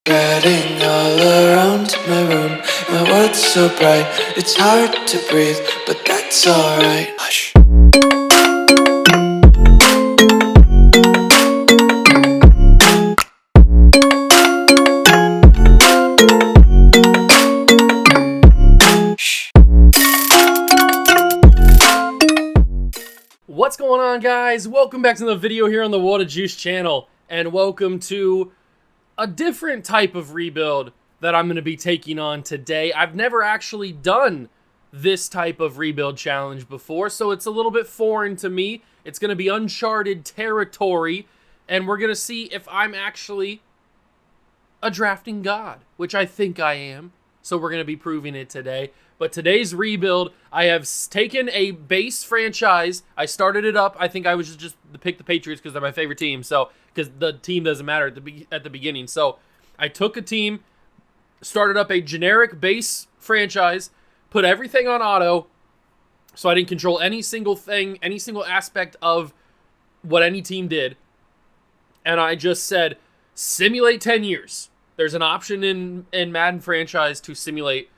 Getting all around my room, my world's so bright, it's hard to breathe, but that's alright. Hush. What's going on, guys? Welcome back to another video here on the What a Juice channel, and welcome to a different type of rebuild that I'm going to be taking on today. I've never actually done this type of rebuild challenge before, so it's a little bit foreign to me. It's going to be uncharted territory, and we're going to see if I'm actually a drafting god, which I think I am. So we're going to be proving it today. But today's rebuild, I have taken a base franchise. I started it up. I think I was just to pick the Patriots because they're my favorite team. So because the team doesn't matter at the beginning. So I took a team, started up a generic base franchise, put everything on auto, so I didn't control any single thing, any single aspect of what any team did. And I just said, simulate 10 years. There's an option in Madden franchise to simulate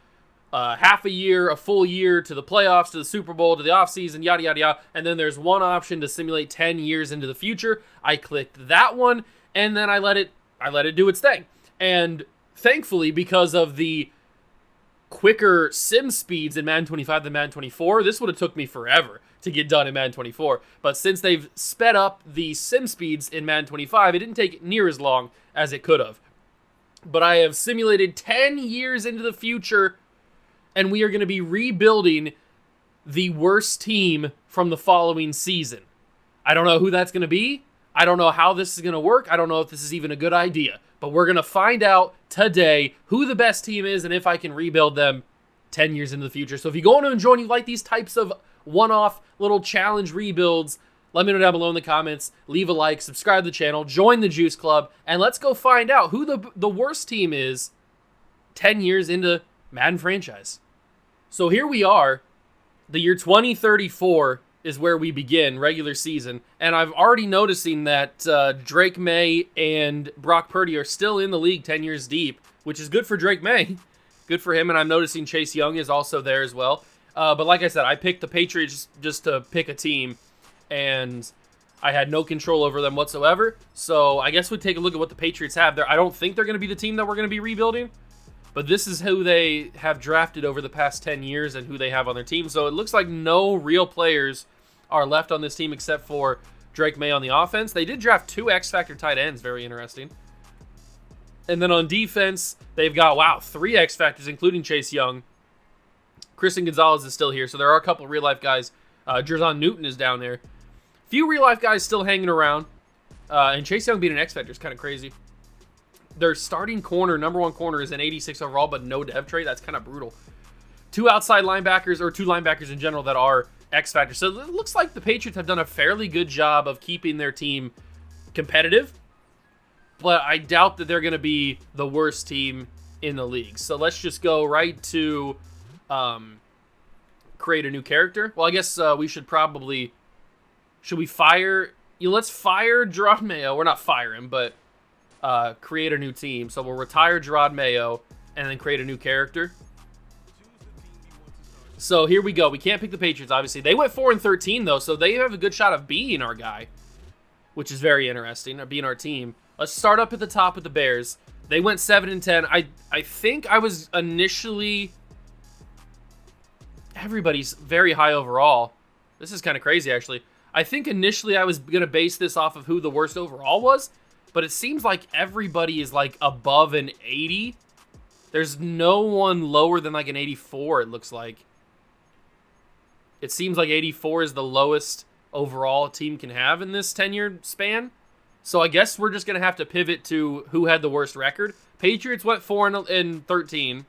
half a year, a full year, to the playoffs, to the Super Bowl, to the offseason, yada, yada, yada. And then there's one option to simulate 10 years into the future. I clicked that one, and then I let it do its thing. And thankfully, because of the quicker sim speeds in Madden 25 than Madden 24, this would have took me forever to get done in Madden 24. But since they've sped up the sim speeds in Madden 25, it didn't take near as long as it could have. But I have simulated 10 years into the future, and we are going to be rebuilding the worst team from the following season. I don't know who that's going to be. I don't know how this is going to work. I don't know if this is even a good idea. But we're going to find out today who the best team is and if I can rebuild them 10 years into the future. So if you go on to enjoy and you like these types of one-off little challenge rebuilds, let me know down below in the comments. Leave a like, subscribe to the channel, join the Juice Club, and let's go find out who the worst team is 10 years into Madden franchise. So here we are. The year 2034 is where we begin, regular season. And I've already noticing that Drake May and Brock Purdy are still in the league 10 years deep, which is good for Drake May. Good for him. And I'm noticing Chase Young is also there as well. But like I said, I picked the Patriots just to pick a team, and I had no control over them whatsoever. So I guess we'd take a look at what the Patriots have there. I don't think they're going to be the team that we're going to be rebuilding, but this is who they have drafted over the past 10 years and who they have on their team. So it looks like no real players are left on this team except for Drake May on the offense. They did draft 2 X-Factor tight ends. Very interesting. And then on defense, they've got, 3 X-Factors, including Chase Young. Christian Gonzalez is still here, so there are a couple of real-life guys. Jerzon Newton is down there. Few real-life guys still hanging around. And Chase Young being an X-Factor is kind of crazy. Their starting corner, number 1 corner, is an 86 overall, but no dev trade. That's kind of brutal. 2 outside linebackers, or 2 linebackers in general, that are X-Factors. So it looks like the Patriots have done a fairly good job of keeping their team competitive, but I doubt that they're going to be the worst team in the league. So let's just go right to create a new character. Well, I guess we should probably... Should we fire... let's fire Jerod Mayo. We're not fire him, but create a new team. So we'll retire Jerod Mayo and then create a new character. So here we go. We can't pick the Patriots, obviously. They went 4-13, though, so they have a good shot of being our guy, which is very interesting, or being our team. Let's start up at the top with the Bears. They went 7-10. I think I was initially... Everybody's very high overall. This is kind of crazy, actually. I think initially I was going to base this off of who the worst overall was, but it seems like everybody is like above an 80. There's no one lower than like an 84, it looks like. It seems like 84 is the lowest overall a team can have in this 10-year span. So I guess we're just going to have to pivot to who had the worst record. Patriots went 4-13.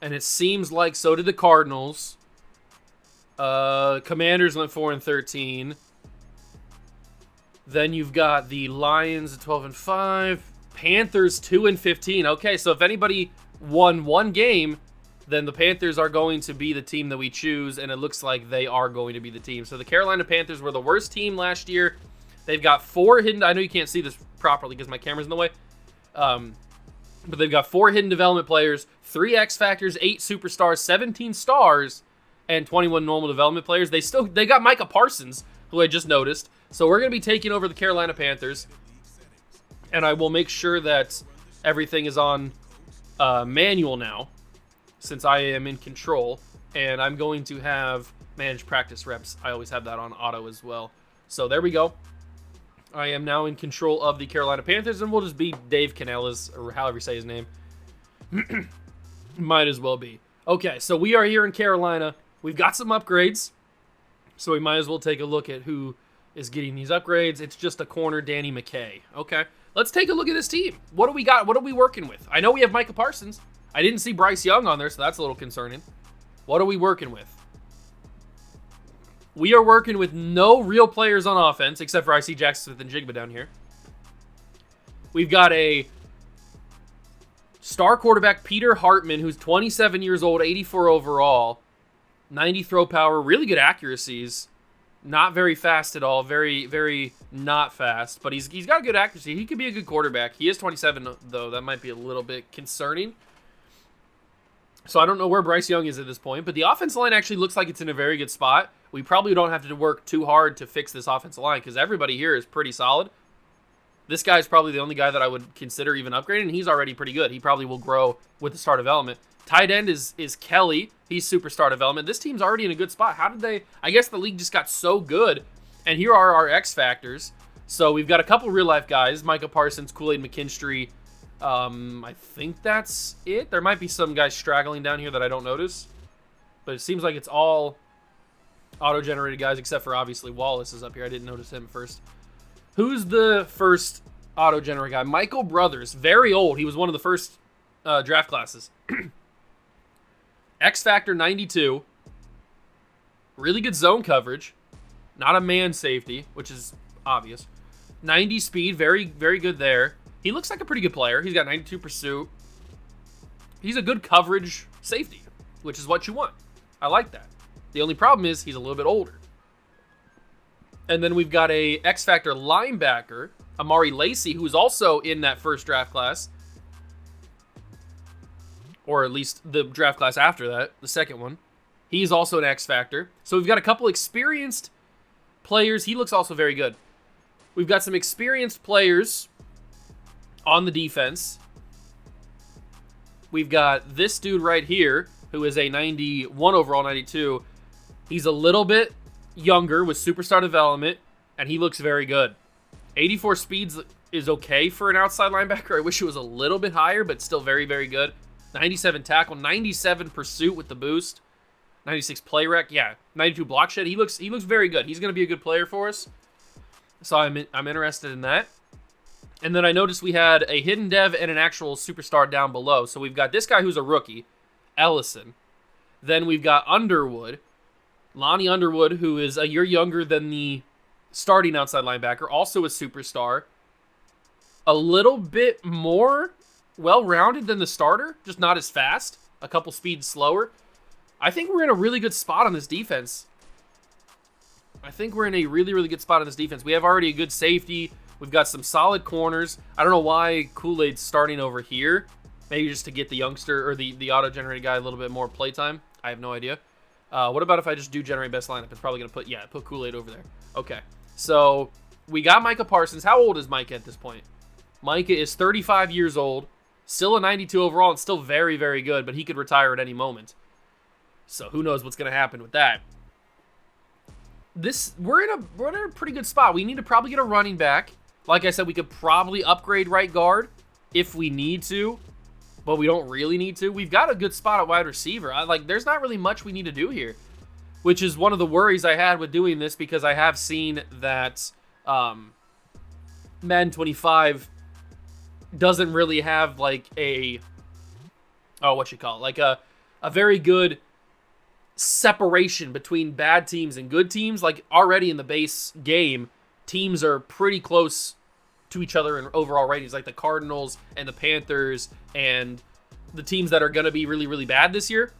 And it seems like so did the Cardinals. Commanders went 4-13. Then you've got the Lions at 12-5. Panthers 2-15. Okay, so if anybody won one game, then the Panthers are going to be the team that we choose, and it looks like they are going to be the team. So the Carolina Panthers were the worst team last year. They've got 4 hidden... I know you can't see this properly because my camera's in the way. But they've got 4 hidden development players, 3 X Factors, 8 superstars, 17 stars, and 21 normal development players. They got Micah Parsons, who I just noticed. So we're going to be taking over the Carolina Panthers. And I will make sure that everything is on manual now, since I am in control. And I'm going to have managed practice reps. I always have that on auto as well. So there we go. I am now in control of the Carolina Panthers, and we'll just be Dave Canellis, or however you say his name. Might as well be. Okay, so we are here in Carolina. We've got some upgrades, so we might as well take a look at who is getting these upgrades. It's just a corner, Danny McKay. Okay, let's take a look at this team. What do we got? What are we working with? I know we have Micah Parsons. I didn't see Bryce Young on there, so that's a little concerning. What are we working with? We are working with no real players on offense, except for I see Jackson Smith and Jigba down here. We've got a star quarterback, Peter Hartman, who's 27 years old, 84 overall, 90 throw power, really good accuracies. Not very fast at all, very, very not fast, but he's got good accuracy. He could be a good quarterback. He is 27, though. That might be a little bit concerning. So I don't know where Bryce Young is at this point, but the offensive line actually looks like it's in a very good spot. We probably don't have to work too hard to fix this offensive line because everybody here is pretty solid. This guy's probably the only guy that I would consider even upgrading, and he's already pretty good. He probably will grow with the star development. Tight end is Kelly. He's superstar development. This team's already in a good spot. How did they... I guess the league just got so good, and here are our X factors. So we've got a couple real-life guys, Micah Parsons, Kool-Aid McKinstry. I think that's it. There might be some guys straggling down here that I don't notice, but it seems like it's all auto-generated guys, except for obviously Wallace is up here. I didn't notice him first. Who's the first auto-generated guy? Michael Brothers, very old. He was one of the first draft classes. X Factor 92. Really good zone coverage. Not a man safety, which is obvious. 90 speed, very, very good there. He looks like a pretty good player. He's got 92 pursuit. He's a good coverage safety, which is what you want. I like that. The only problem is he's a little bit older. And then we've got a X Factor linebacker, Amari Lacey, who's also in that first draft class. Or at least the draft class after that, the second one. He's also an X Factor. So we've got a couple experienced players. He looks also very good. We've got some experienced players on the defense. We've got this dude right here, who is a 91 overall, 92. He's a little bit younger with superstar development, and he looks very good. 84 speeds is okay for an outside linebacker. I wish it was a little bit higher, but still very, very good. 97 tackle, 97 pursuit with the boost, 96 play rec, yeah, 92 block shed. He looks very good. He's going to be a good player for us. So I'm interested in that. And then I noticed we had a hidden dev and an actual superstar down below. So we've got this guy who's a rookie, Ellison. Then we've got Underwood, Lonnie Underwood, who is a year younger than the starting outside linebacker, also a superstar. A little bit more well-rounded than the starter, just not as fast. A couple speeds slower. I think we're in a really good spot on this defense. I think we're in a really, really good spot on this defense. We have already a good safety. We've got some solid corners. I don't know why Kool-Aid's starting over here. Maybe just to get the youngster or the auto-generated guy a little bit more playtime. I have no idea. What about if I just do generate best lineup? It's probably going to put Kool-Aid over there. Okay. So we got Micah Parsons. How old is Micah at this point? Micah is 35 years old. Still a 92 overall and still very, very good, but he could retire at any moment. So who knows what's going to happen with that. We're in a pretty good spot. We need to probably get a running back. Like I said, we could probably upgrade right guard if we need to, but we don't really need to. We've got a good spot at wide receiver. There's not really much we need to do here, which is one of the worries I had with doing this because I have seen that Madden 25 doesn't really have like a very good separation between bad teams and good teams. Like already in the base game, teams are pretty close to each other in overall ratings, like the Cardinals and the Panthers and the teams that are going to be really, really bad this year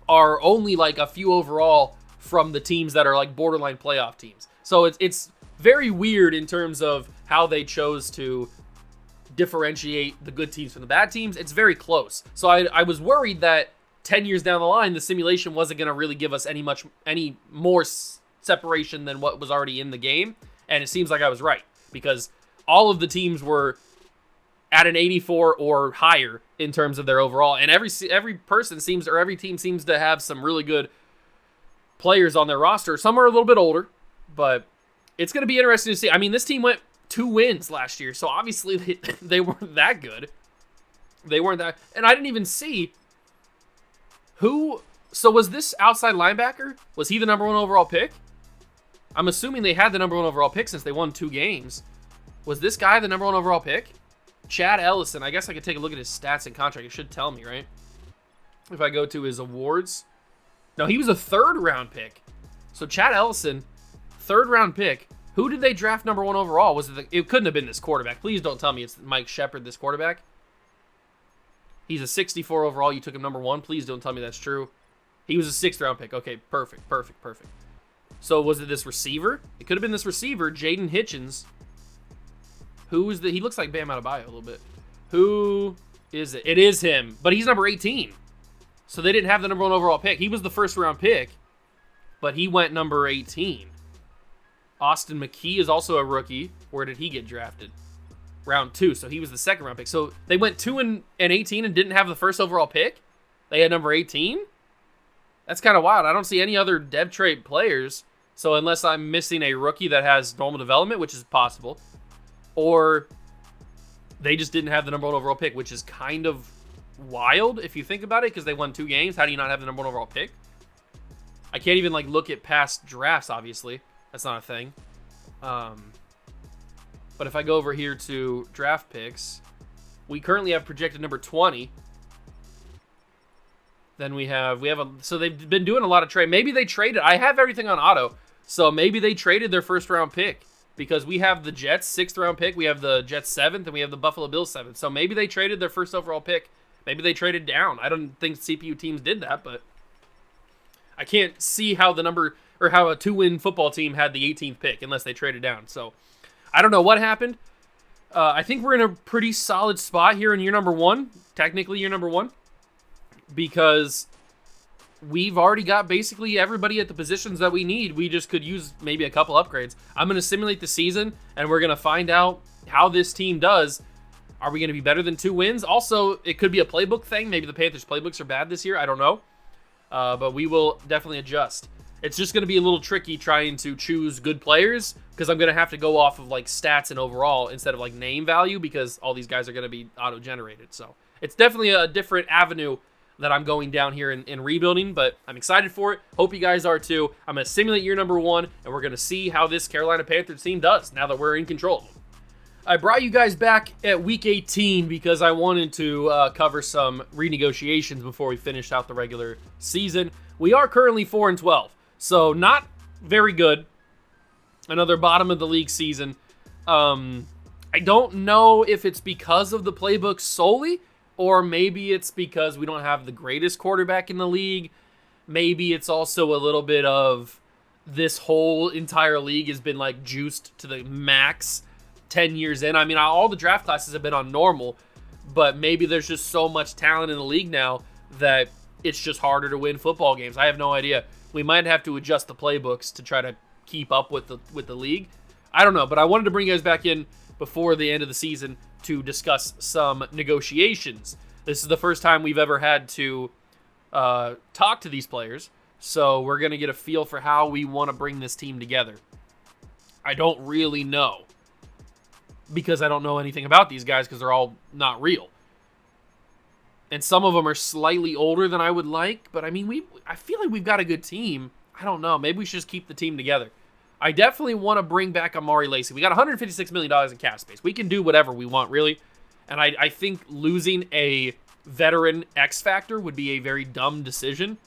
are only like a few overall from the teams that are like borderline playoff teams. So it's very weird in terms of how they chose to differentiate the good teams from the bad teams. It's very close. So I was worried that 10 years down the line, the simulation wasn't going to really give us any more separation than what was already in the game. And it seems like I was right, because all of the teams were at an 84 or higher in terms of their overall. And every team seems to have some really good players on their roster. Some are a little bit older, but it's going to be interesting to see. I mean, this team went 2 wins last year, so obviously they weren't that good. They weren't that, and I didn't even see who. So was this outside linebacker? Was he the number 1 overall pick? I'm assuming they had the number 1 overall pick since they won 2 games. Was this guy the number 1 overall pick? Chad Ellison. I guess I could take a look at his stats and contract. It should tell me, right? If I go to his awards. No, he was a 3rd round pick. So Chad Ellison, 3rd round pick. Who did they draft number 1 overall? It couldn't have been this quarterback. Please don't tell me it's Mike Shepard, this quarterback. He's a 64 overall. You took him number 1. Please don't tell me that's true. He was a 6th round pick. Okay, perfect. So was it this receiver? It could have been this receiver, Jaden Hitchens. He looks like Bam Adebayo a little bit. Who is it? It is him, but he's number 18. So they didn't have the number 1 overall pick. He was the 1st round pick, but he went number 18. Austin McKee is also a rookie. Where did he get drafted? Round 2, so he was the 2nd round pick. So they went 2 and 18 and didn't have the 1st overall pick? They had number 18? That's kind of wild. I don't see any other dev trait players. So unless I'm missing a rookie that has normal development, which is possible, or they just didn't have the number 1 overall pick, which is kind of wild if you think about it, because they won 2 games. How do you not have the number 1 overall pick? I can't even look at past drafts, obviously. That's not a thing. But if I go over here to draft picks, we currently have projected number 20. Then so they've been doing a lot of trade. Maybe they traded. I have everything on auto, so maybe they traded their 1st round pick, because we have the Jets 6th round pick, we have the Jets 7th, and we have the Buffalo Bills 7th. So maybe they traded their 1st overall pick. Maybe they traded down. I don't think CPU teams did that, but I can't see how how a 2-win football team had the 18th pick unless they traded down. So I don't know what happened. I think we're in a pretty solid spot here in year number 1. Technically year number 1. Because we've already got basically everybody at the positions that we need. We just could use maybe a couple upgrades. I'm going to simulate the season, and we're going to find out how this team does. Are we going to be better than 2 wins? Also, it could be a playbook thing. Maybe the Panthers' playbooks are bad this year. I don't know. But we will definitely adjust. It's just going to be a little tricky trying to choose good players, because I'm going to have to go off of stats and overall instead of name value, because all these guys are going to be auto-generated. So it's definitely a different avenue that I'm going down here in rebuilding, but I'm excited for it. Hope you guys are too. I'm going to simulate year number 1, and we're going to see how this Carolina Panthers team does now that we're in control of them. I brought you guys back at week 18 because I wanted to cover some renegotiations before we finished out the regular season. We are currently 4-12, so not very good. Another bottom of the league season. I don't know if it's because of the playbook solely, or maybe it's because we don't have the greatest quarterback in the league. Maybe it's also a little bit of this whole entire league has been juiced to the max 10 years in. I mean, all the draft classes have been on normal, but maybe there's just so much talent in the league now that it's just harder to win football games. I have no idea. We might have to adjust the playbooks to try to keep up with the league. I don't know, but I wanted to bring you guys back in before the end of the season to discuss some negotiations. This is the first time we've ever had to talk to these players, so we're going to get a feel for how we want to bring this team together. I don't really know, because I don't know anything about these guys because they're all not real. And some of them are slightly older than I would like, but I mean, I feel like we've got a good team. I don't know. Maybe we should just keep the team together. I definitely want to bring back Amari Lacey. We got $156 million in cap space. We can do whatever we want, really. And I think losing a veteran X Factor would be a very dumb decision.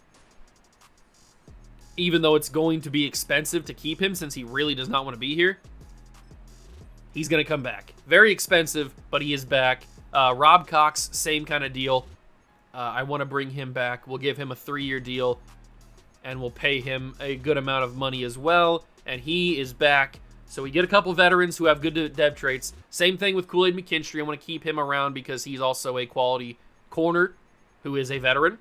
Even though it's going to be expensive to keep him since he really does not want to be here. He's going to come back. Very expensive, but he is back. Rob Cox, same kind of deal. I want to bring him back. We'll give him a 3-year deal, and we'll pay him a good amount of money as well. And he is back. So we get a couple veterans who have good dev traits. Same thing with Kool-Aid McKinstry. I want to keep him around because he's also a quality corner who is a veteran.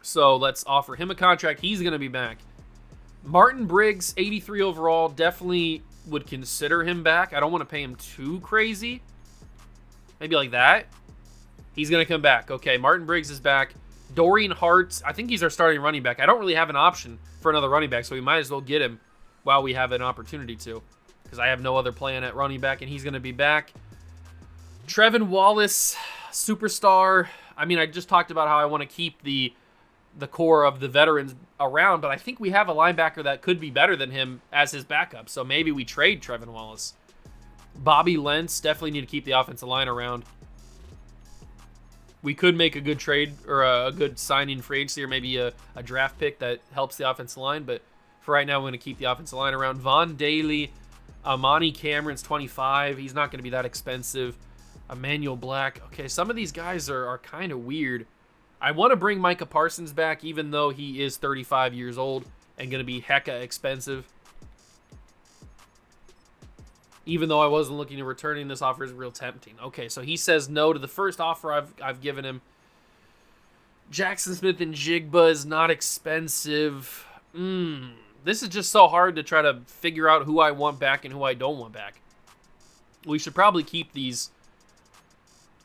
So let's offer him a contract. He's going to be back. Martin Briggs, 83 overall, definitely would consider him back. I don't want to pay him too crazy. Maybe like that. He's going to come back. Okay, Martin Briggs is back. Dorian Hart, I think he's our starting running back. I don't really have an option for another running back, so we might as well get him while we have an opportunity to, because I have no other plan at running back, and he's going to be back. Trevin Wallace, superstar. I mean, I just talked about how I want to keep the core of the veterans around, but I think we have a linebacker that could be better than him as his backup, so maybe we trade Trevin Wallace. Bobby Lentz, definitely need to keep the offensive line around. We could make a good trade or a good signing for agency, or maybe a draft pick that helps the offensive line, but for right now, we're going to keep the offensive line around. Von Daly, Amani Cameron's 25. He's not going to be that expensive. Emmanuel Black. Okay, some of these guys are kind of weird. I want to bring Micah Parsons back, even though he is 35 years old and going to be hecka expensive. Even though I wasn't looking to returning, this offer is real tempting. Okay, so he says no to the first offer I've given him. Jackson Smith and Jigba is not expensive. This is just so hard to try to figure out who I want back and who I don't want back. We should probably keep these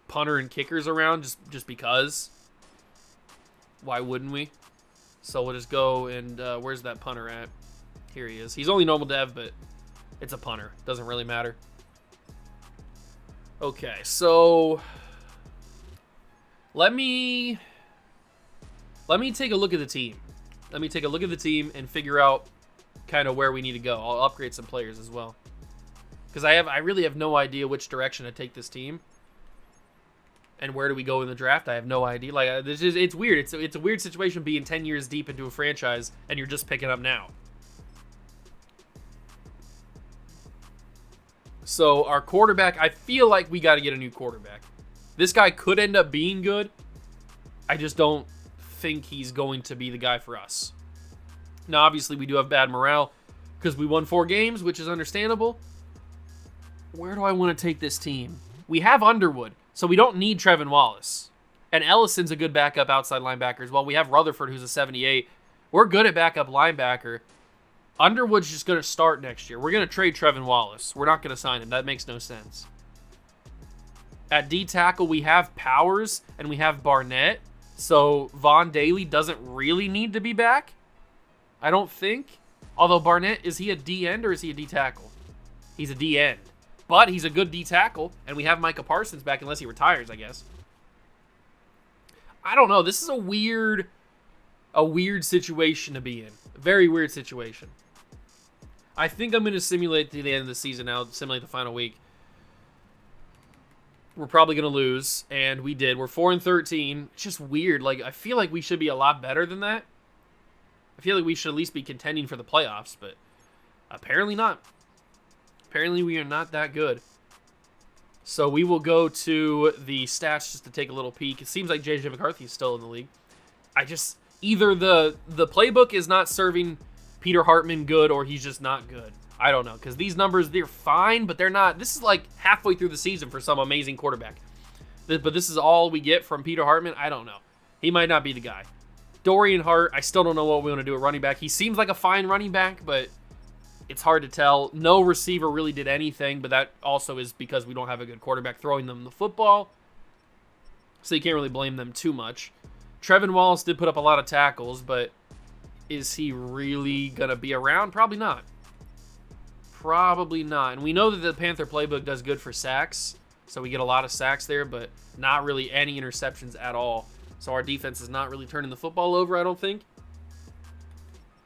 punter and kickers around just because. Why wouldn't we? So we'll just go and where's that punter at? Here he is. He's only normal dev, but it's a punter. Doesn't really matter. Okay, so let me take a look at the team. Let me take a look at the team and figure out kind of where we need to go. I'll upgrade some players as well, because I really have no idea which direction to take this team. And where do we go in the draft? I have no idea. Like it's weird. It's a weird situation being 10 years deep into a franchise and you're just picking up now. So our quarterback, I feel like we got to get a new quarterback. This guy could end up being good. I just don't think he's going to be the guy for us. Now, obviously, we do have bad morale because we won 4 games, which is understandable. Where do I want to take this team? We have Underwood, so we don't need Trevin Wallace. And Ellison's a good backup outside linebacker as well. We have Rutherford, who's a 78. We're good at backup linebacker. Underwood's just going to start next year. We're going to trade Trevin Wallace. We're not going to sign him. That makes no sense. At D-tackle, we have Powers and we have Barnett. So Von Daly doesn't really need to be back, I don't think. Although Barnett, is he a D-end or is he a D-tackle? He's a D-end. But he's a good D-tackle, and we have Micah Parsons back unless he retires, I guess. I don't know. This is a weird situation to be in. A very weird situation. I think I'm going to simulate to the end of the season now, simulate the final week. We're probably going to lose, and we did. We're 4-13. It's just weird. Like, I feel like we should be a lot better than that. I feel like we should at least be contending for the playoffs, but apparently not. Apparently we are not that good. So we will go to the stats just to take a little peek. It seems like J.J. McCarthy is still in the league. Either the playbook is not serving Peter Hartman good, or he's just not good. I don't know, because these numbers, they're fine, but they're not. This is like halfway through the season for some amazing quarterback. But this is all we get from Peter Hartman? I don't know. He might not be the guy. Dorian Hart, I still don't know what we want to do at running back. He seems like a fine running back, but it's hard to tell. No receiver really did anything, but that also is because we don't have a good quarterback throwing them the football. So you can't really blame them too much. Trevin Wallace did put up a lot of tackles, but is he really going to be around? Probably not. Probably not. And we know that the Panther playbook does good for sacks, so we get a lot of sacks there, but not really any interceptions at all. So our defense is not really turning the football over, I don't think.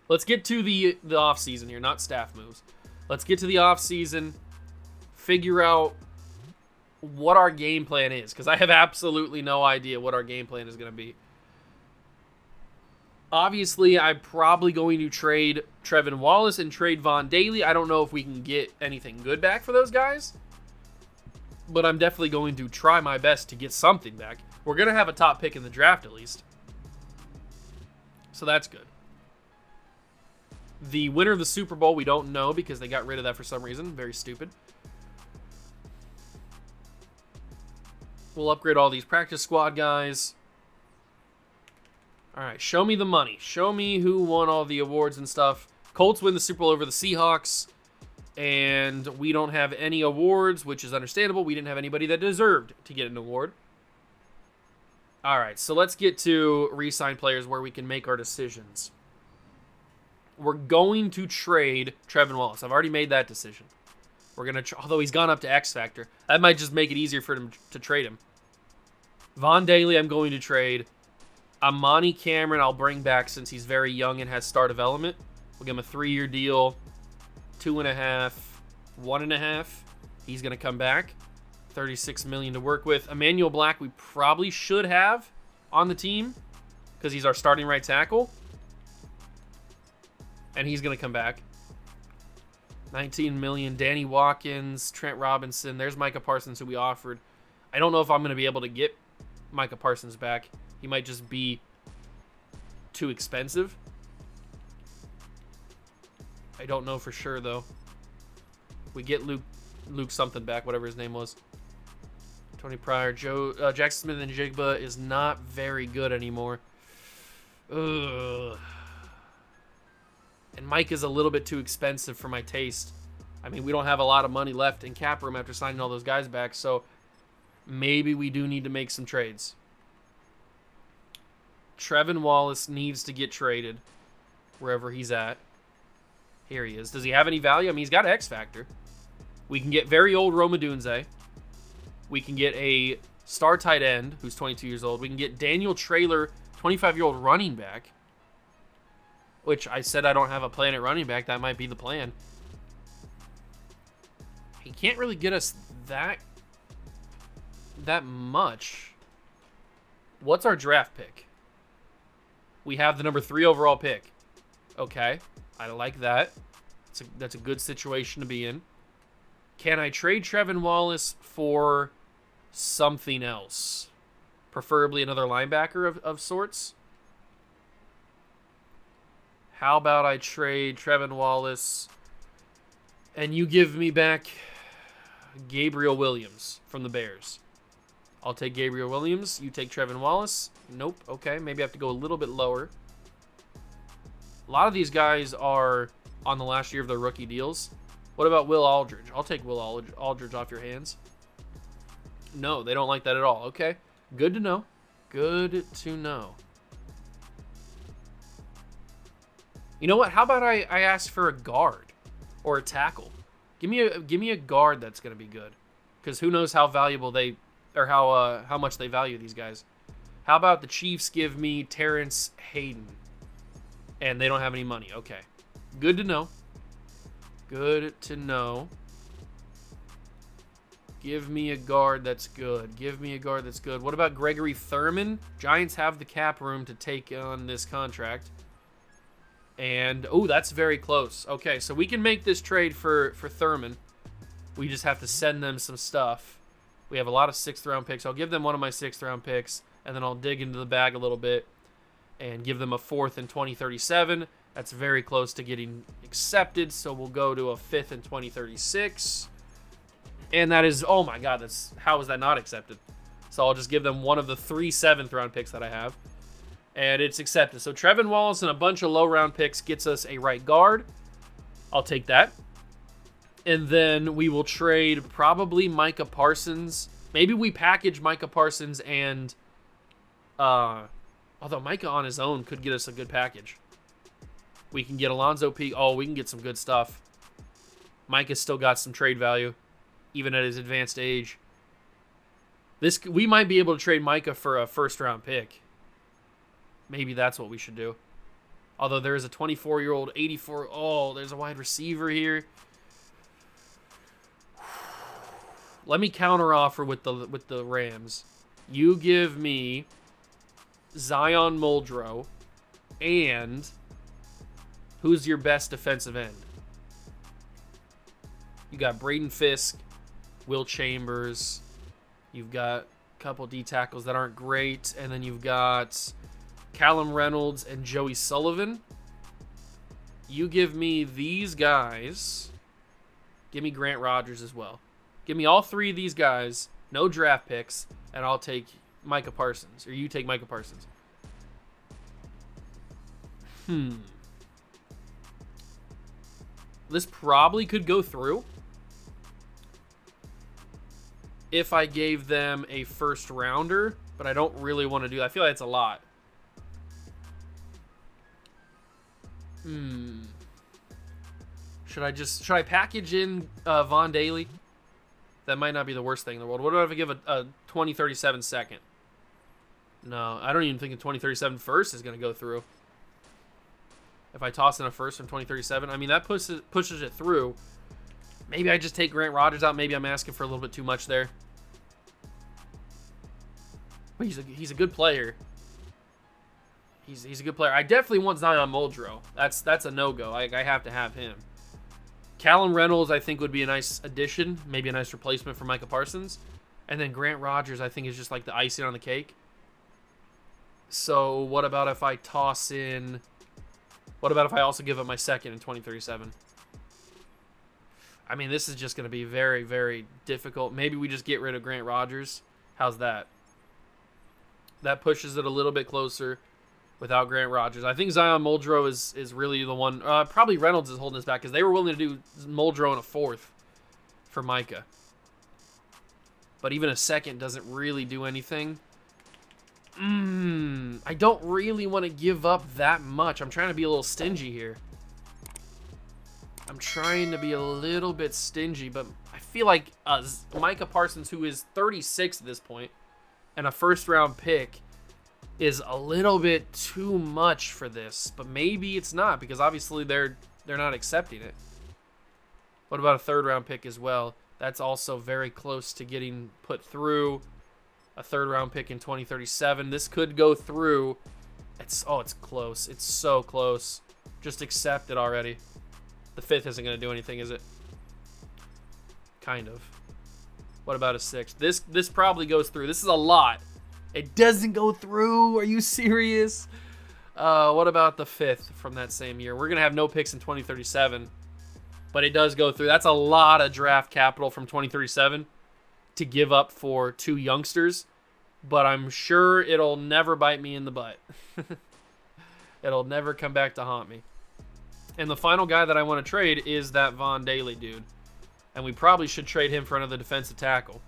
Let's get to the offseason here, not staff moves. Let's get to the offseason, figure out what our game plan is, because I have absolutely no idea what our game plan is going to be. Obviously, I'm probably going to trade Trevin Wallace and trade Von Daly. I don't know if we can get anything good back for those guys, but I'm definitely going to try my best to get something back. We're going to have a top pick in the draft at least, so that's good. The winner of the Super Bowl, we don't know because they got rid of that for some reason. Very stupid. We'll upgrade all these practice squad guys. All right, show me the money. Show me who won all the awards and stuff. Colts win the Super Bowl over the Seahawks, and we don't have any awards, which is understandable. We didn't have anybody that deserved to get an award. All right, so let's get to re-sign players where we can make our decisions. We're going to trade Trevin Wallace. I've already made that decision. We're going to, although he's gone up to X Factor. That might just make it easier for him to trade him. Von Daly, I'm going to trade. Amani Cameron, I'll bring back since he's very young and has star development. We'll give him a 3-year deal, 2.5, 1.5. He's going to come back. $36 million to work with. Emmanuel Black, we probably should have on the team because he's our starting right tackle. And he's going to come back. $19 million. Danny Watkins, Trent Robinson. There's Micah Parsons, who we offered. I don't know if I'm going to be able to get Micah Parsons back. He might just be too expensive. I don't know for sure, though. We get Luke something back, whatever his name was. Tony Pryor. Jackson Smith and Jigba is not very good anymore. Ugh. And Mike is a little bit too expensive for my taste. I mean, we don't have a lot of money left in cap room after signing all those guys back, so maybe we do need to make some trades. Trevin Wallace needs to get traded wherever he's at. Here he is. Does he have any value? I mean, he's got X Factor. We can get very old Rome Odunze. We can get a star tight end who's 22 years old. We can get Daniel Traylor, 25-year-old running back. Which I said I don't have a plan at running back. That might be the plan. He can't really get us that much. What's our draft pick? We have the number 3 overall pick. Okay, I like that. That's a good situation to be in. Can I trade Trevin Wallace for something else? Preferably another linebacker of sorts? How about I trade Trevin Wallace and you give me back Gabriel Williams from the Bears? I'll take Gabriel Williams. You take Trevin Wallace. Nope. Okay, maybe I have to go a little bit lower. A lot of these guys are on the last year of their rookie deals. What about Will Aldridge? I'll take Will Aldridge off your hands. No, they don't like that at all. Okay, good to know. Good to know. You know what? How about I ask for a guard or a tackle? Give me a guard that's going to be good, because who knows how valuable they or how much they value these guys. How about the Chiefs give me Terrence Hayden, and they don't have any money? Okay, good to know. Good to know. Give me a guard that's good. Give me a guard that's good. What about Gregory Thurman? Giants have the cap room to take on this contract. And, oh, that's very close. Okay, so we can make this trade for Thurman. We just have to send them some stuff. We have a lot of 6th-round picks. I'll give them one of my 6th-round picks, and then I'll dig into the bag a little bit and give them a 4th in 2037. That's very close to getting accepted, so we'll go to a 5th in 2036. And that is, oh my God, how is that not accepted? So I'll just give them one of the 3 7th-round picks that I have. And it's accepted. So Trevin Wallace and a bunch of low-round picks gets us a right guard. I'll take that. And then we will trade probably Micah Parsons. Maybe we package Micah Parsons and... although Micah on his own could get us a good package. We can get Alonzo P. Oh, we can get some good stuff. Micah's still got some trade value, even at his advanced age. We might be able to trade Micah for a 1st-round pick. Maybe that's what we should do. Although there is a 24-year-old, 84... Oh, there's a wide receiver here. Let me counteroffer with the Rams. You give me Zion Muldrow and who's your best defensive end? You got Braden Fisk, Will Chambers. You've got a couple D tackles that aren't great, and then you've got Callum Reynolds and Joey Sullivan. You give me these guys. Give me Grant Rogers as well. Give me all 3 of these guys. No draft picks. And I'll take Micah Parsons. Or you take Micah Parsons. This probably could go through if I gave them a first rounder, but I don't really want to do that. I feel like it's a lot. Should I package in Von Daly? That might not be the worst thing in the world. What if I give a 2037 second? No, I don't even think a 2037 first is going to go through. If I toss in a first from 2037, I mean, that pushes it through. Maybe I just take Grant Rogers out. Maybe I'm asking for a little bit too much there. But he's a good player. He's a good player. I definitely want Zion Muldrow. That's a no-go. I have to have him. Callum Reynolds, I think, would be a nice addition. Maybe a nice replacement for Micah Parsons. And then Grant Rogers, I think, is just like the icing on the cake. So what about if I toss in... What about if I also give up my second in 2037? I mean, this is just going to be very, very difficult. Maybe we just get rid of Grant Rogers. How's that? That pushes it a little bit closer without Grant Rogers. I think Zion Muldrow is really the one. Probably Reynolds is holding us back because they were willing to do Muldrow in a fourth for Micah. But even a second doesn't really do anything. I don't really want to give up that much. I'm trying to be a little stingy here. I'm trying to be a little bit stingy, but I feel like Micah Parsons, who is 36 at this point, and a first-round pick is a little bit too much for this. But maybe it's not, because obviously they're not accepting it. What about a third-round pick as well? That's also very close to getting put through. A third-round pick in 2037. This could go through. It's close. It's so close. Just accept it already. The fifth isn't going to do anything, is it? Kind of. What about a sixth? This probably goes through. This is a lot. It doesn't go through. Are you serious? What about the fifth from that same year? We're going to have no picks in 2037. But it does go through. That's a lot of draft capital from 2037 to give up for 2 youngsters. But I'm sure it'll never bite me in the butt. It'll never come back to haunt me. And the final guy that I want to trade is that Von Daly dude. And we probably should trade him for another defensive tackle.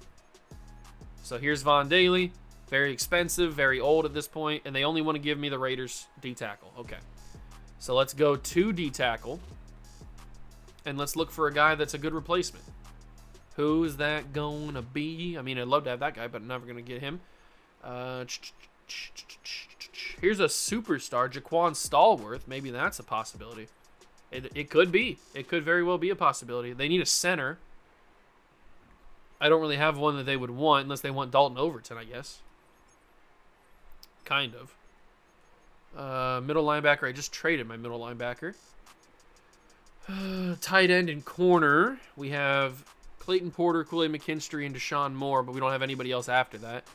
So here's Von Daly. Very expensive, very old at this point. And they only want to give me the Raiders D-tackle. Okay. So let's go to D-tackle. And let's look for a guy that's a good replacement. Who's that going to be? I mean, I'd love to have that guy, but I'm never going to get him. Here's a superstar, Jaquan Stallworth. Maybe that's a possibility. It could be. It could very well be a possibility. They need a center. I don't really have one that they would want unless they want Dalton Overton, I guess. Kind of. Middle linebacker. I just traded my middle linebacker. Tight end and corner. We have Clayton Porter, Kool-Aid McKinstry, and Deshaun Moore, but we don't have anybody else after that.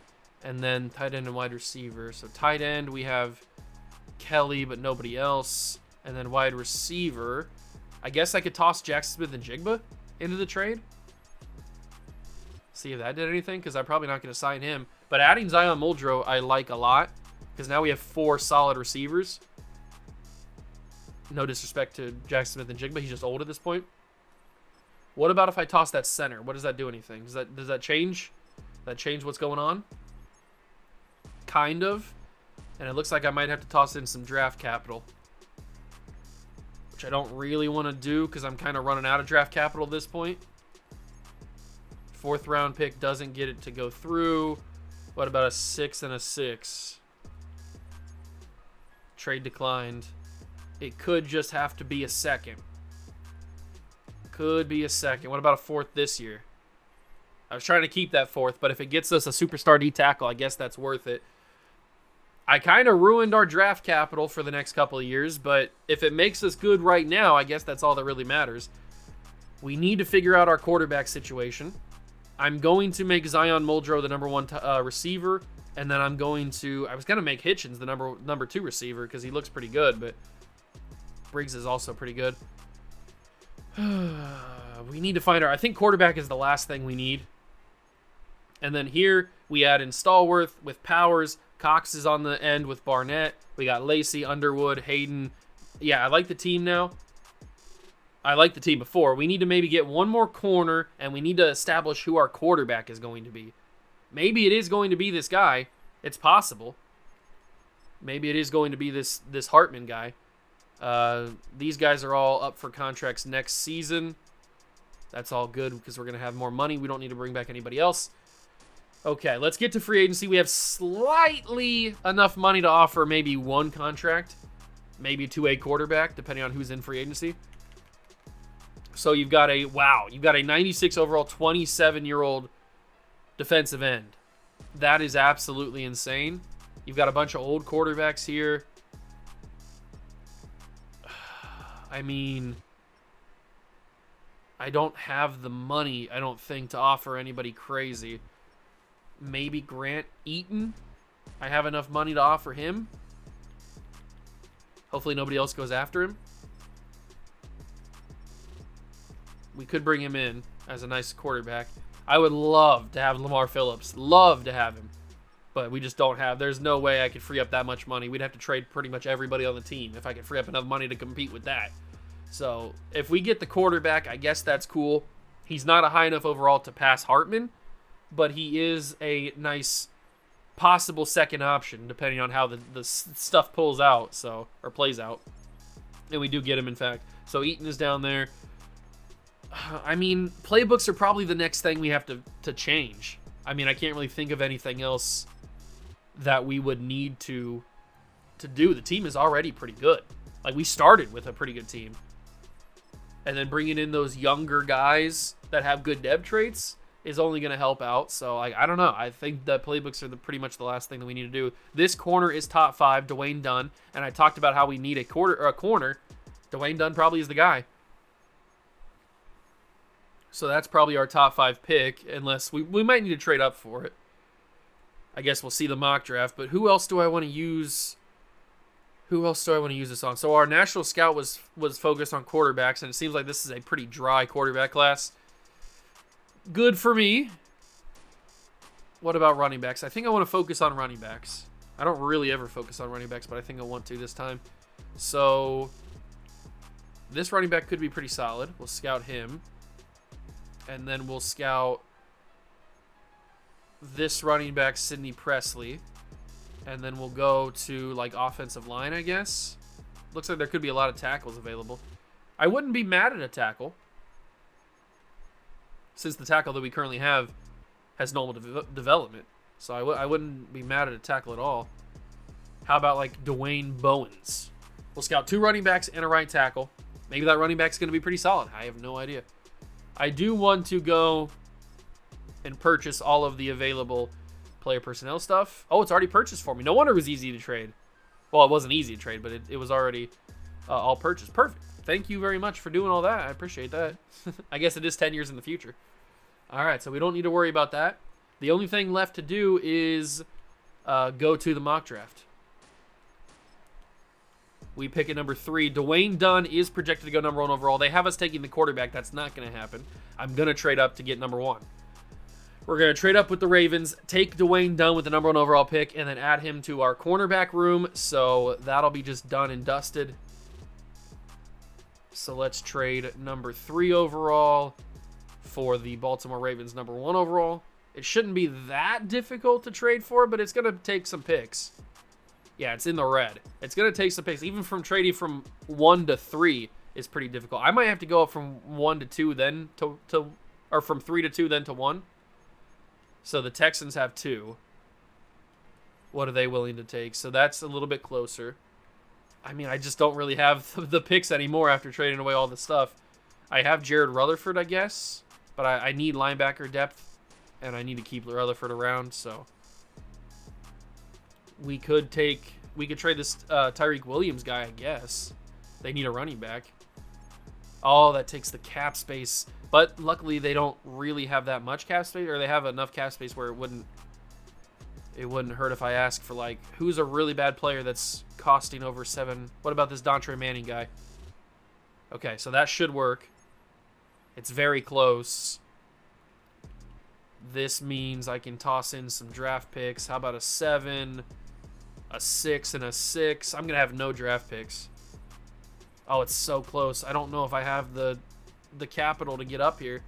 And then tight end and wide receiver. So tight end, we have Kelly, but nobody else. And then wide receiver, I guess I could toss Jackson Smith and Jigba into the trade. See if that did anything, because I'm probably not going to sign him. But adding Zion Muldrow, I like a lot, because now we have 4 solid receivers. No disrespect to Jackson Smith and Jigba, he's just old at this point. What about if I toss that center? What does that do anything? Does that change? Does that change what's going on? Kind of. And it looks like I might have to toss in some draft capital, which I don't really want to do because I'm kind of running out of draft capital at this point. 4th round pick doesn't get it to go through. What about a 6 and a 6? Trade declined. It could just have to be a second. Could be a second. What about a 4th this year? I was trying to keep that 4th, but if it gets us a superstar D tackle, I guess that's worth it. I kind of ruined our draft capital for the next couple of years, but if it makes us good right now, I guess that's all that really matters. We need to figure out our quarterback situation. I'm going to make Zion Muldrow the number 1 receiver, and then I was going to make Hitchens the number 2 receiver because he looks pretty good, but Briggs is also pretty good. We need to find our... I think quarterback is the last thing we need. And then here we add in Stallworth with Powers. Cox is on the end with Barnett. We got Lacey, Underwood, Hayden. Yeah, I like the team now. I liked the team before. We need to maybe get one more corner, and we need to establish who our quarterback is going to be. Maybe it is going to be this guy. It's possible. Maybe it is going to be this Hartman guy. These guys are all up for contracts next season. That's all good because we're going to have more money. We don't need to bring back anybody else. Okay, let's get to free agency. We have slightly enough money to offer maybe one contract, maybe to a quarterback, depending on who's in free agency. So you've got a 96 overall, 27-year-old defensive end. That is absolutely insane. You've got a bunch of old quarterbacks here. I mean, I don't have the money, I don't think, to offer anybody crazy. Maybe Grant Eaton. I have enough money to offer him. Hopefully nobody else goes after him. We could bring him in as a nice quarterback. I would love to have Lamar Phillips. Love to have him. But we just don't have. There's no way I could free up that much money. We'd have to trade pretty much everybody on the team if I could free up enough money to compete with that. So if we get the quarterback, I guess that's cool. He's not a high enough overall to pass Hartman, but he is a nice possible second option depending on how the stuff pulls out, or plays out. And we do get him, in fact. So Eaton is down there. I mean, playbooks are probably the next thing we have to change. I mean, I can't really think of anything else that we would need to do. The team is already pretty good. Like, we started with a pretty good team. And then bringing in those younger guys that have good dev traits is only going to help out. So, I don't know. I think that playbooks are pretty much the last thing that we need to do. This corner is top 5, Dwayne Dunn. And I talked about how we need a corner. Dwayne Dunn probably is the guy. So that's probably our top 5 pick, unless we might need to trade up for it. I guess we'll see the mock draft. But who else do I want to use? Who else do I want to use this on? So our national scout was focused on quarterbacks, and it seems like this is a pretty dry quarterback class. Good for me. What about running backs? I think I want to focus on running backs. I don't really ever focus on running backs, but I think I want to this time. So this running back could be pretty solid. We'll scout him. And then we'll scout this running back, Sidney Presley. And then we'll go to, like, offensive line, I guess. Looks like there could be a lot of tackles available. I wouldn't be mad at a tackle, since the tackle that we currently have has normal development. So I wouldn't be mad at a tackle at all. How about, like, Dwayne Bowens? We'll scout 2 running backs and a right tackle. Maybe that running back's going to be pretty solid. I have no idea. I do want to go and purchase all of the available player personnel stuff. Oh, it's already purchased for me. No wonder it was easy to trade. Well, it wasn't easy to trade, but it was already all purchased. Perfect. Thank you very much for doing all that. I appreciate that. I guess it is 10 years in the future. All right, so we don't need to worry about that. The only thing left to do is go to the mock draft. We pick at number 3. Dwayne Dunn is projected to go number 1 overall. They have us taking the quarterback. That's not going to happen. I'm going to trade up to get number 1. We're going to trade up with the Ravens, take Dwayne Dunn with the number 1 overall pick, and then add him to our cornerback room. So that'll be just done and dusted. So let's trade number 3 overall for the Baltimore Ravens number 1 overall. It shouldn't be that difficult to trade for, but it's going to take some picks. Yeah, it's in the red. It's going to take some picks. Even from trading from 1 to 3 is pretty difficult. I might have to go up from 1 to 2, then or from 3 to 2, then to 1. So the Texans have 2. What are they willing to take? So that's a little bit closer. I mean, I just don't really have the picks anymore after trading away all the stuff. I have Jared Rutherford, I guess, but I need linebacker depth, and I need to keep Rutherford around, so we could trade this Tyreek Williams guy, I guess. They need a running back. Oh, that takes the cap space. But luckily, they don't really have that much cap space, or they have enough cap space where it wouldn't hurt if I ask for, like, who's a really bad player that's costing over 7. What about this Dontre Manning guy? Okay, so that should work. It's very close. This means I can toss in some draft picks. How about a 7, a 6, and a 6? I'm going to have no draft picks. Oh, it's so close. I don't know if I have the capital to get up here.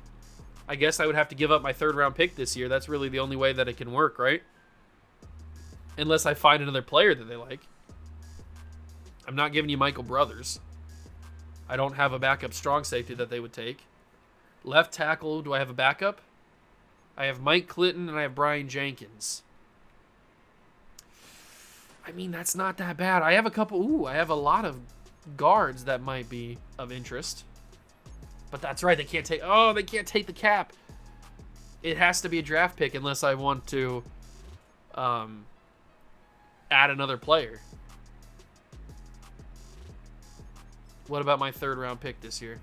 I guess I would have to give up my 3rd round pick this year. That's really the only way that it can work, right? Unless I find another player that they like. I'm not giving you Michael Brothers. I don't have a backup strong safety that they would take. Left tackle, do I have a backup? I have Mike Clinton and I have Brian Jenkins. I mean, that's not that bad. I have a couple... Ooh, I have a lot of guards that might be of interest. But that's right, they can't take... Oh, they can't take the cap. It has to be a draft pick unless I want to add another player. What about my 3rd round pick this year?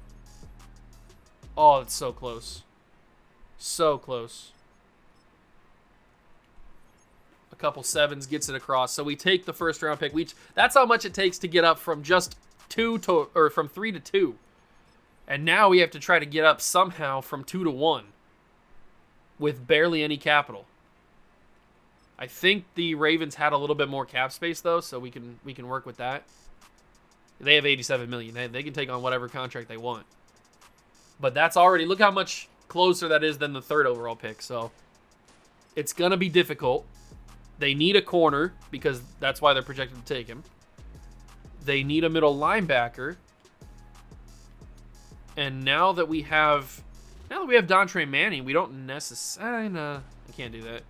Oh, it's so close. So close. A couple 7s gets it across. So we take the 1st round pick. That's how much it takes to get up from just 3 to 2. And now we have to try to get up somehow from 2 to 1 with barely any capital. I think the Ravens had a little bit more cap space though, so we can work with that. They have 87 million. They can take on whatever contract they want. But that's already, look how much closer that is than the 3rd overall pick. So it's going to be difficult. They need a corner because that's why they're projected to take him. They need a middle linebacker. And now that we have Dontre Manning, we don't necessarily, I can't do that.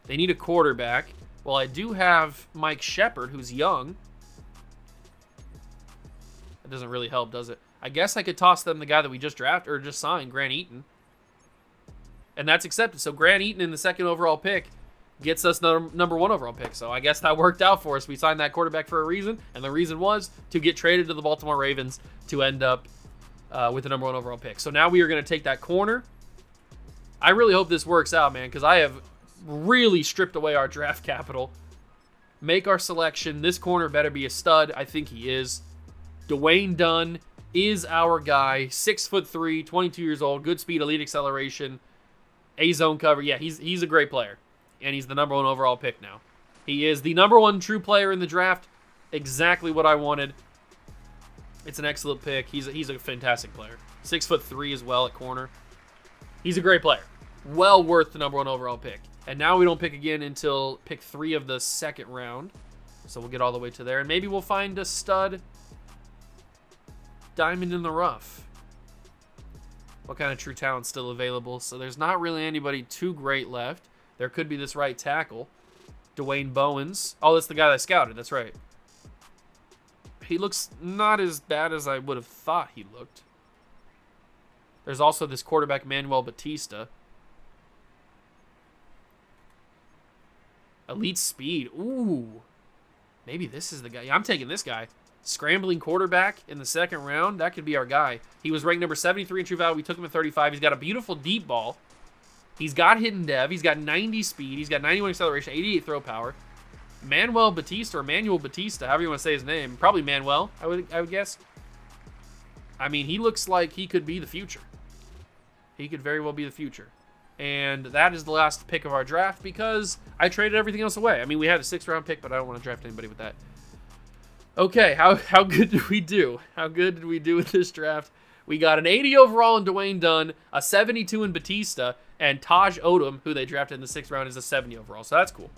They need a quarterback. Well, I do have Mike Shepard, who's young. That doesn't really help, does it? I guess I could toss them the guy that we just drafted or just signed, Grant Eaton. And that's accepted. So Grant Eaton in the 2nd overall pick gets us number 1 overall pick. So I guess that worked out for us. We signed that quarterback for a reason, and the reason was to get traded to the Baltimore Ravens to end up with the number 1 overall pick. So now we are going to take that corner. I really hope this works out, man, because I have really stripped away our draft capital. Make our selection. This corner better be a stud. I think he is. Dwayne Dunn is our guy. 6'3", 22 years old, good speed, elite acceleration, A-zone cover. Yeah, he's a great player, and he's the number 1 overall pick now. He is the number 1 true player in the draft. Exactly what I wanted. It's an excellent pick. He's a fantastic player. 6'3" as well at corner. He's a great player. Well worth the number 1 overall pick. And now we don't pick again until pick 3 of the 2nd round. So we'll get all the way to there, and maybe we'll find a stud. Diamond in the rough. What kind of true talent still available? So there's not really anybody too great left. There could be this right tackle, Dwayne Bowens. Oh, that's the guy that I scouted. That's right. He looks not as bad as I would have thought he looked. There's also this quarterback, Manuel Batista. Elite speed. Ooh. Maybe this is the guy. Yeah, I'm taking this guy. Scrambling quarterback in the 2nd round. That could be our guy. He was ranked number 73 in true value. We took him at 35. He's got a beautiful deep ball. He's got hidden dev. He's got 90 speed. He's got 91 acceleration, 88 throw power. Manuel Batista, however you want to say his name. Probably Manuel, I would guess. I mean, he looks like he could be the future. He could very well be the future. And that is the last pick of our draft because I traded everything else away. I mean, we had a 6th round pick, but I don't want to draft anybody with that. Okay, how good did we do? How good did we do with this draft? We got an 80 overall in Dwayne Dunn, a 72 in Batista, and Taj Odom, who they drafted in the 6th round, is a 70 overall. So that's cool.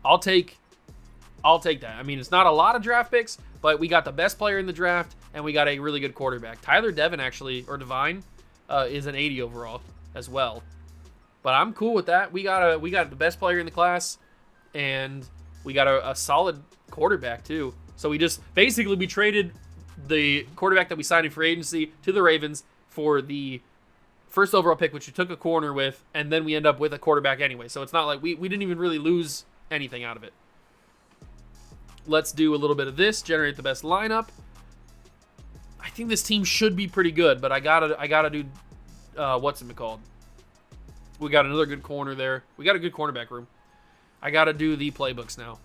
I'll take that. I mean, it's not a lot of draft picks, but we got the best player in the draft, and we got a really good quarterback. Tyler Devine, Devine, is an 80 overall as well. But I'm cool with that. We got the best player in the class, and we got a solid quarterback too. So we traded the quarterback that we signed in free agency to the Ravens for the 1st overall pick, which we took a corner with, and then we end up with a quarterback anyway. So it's not like we didn't even really lose anything out of it. Let's do a little bit of this, generate the best lineup. I think this team should be pretty good, but I gotta do what's it called? We got another good corner there. We got a good cornerback room. I gotta do the playbooks now.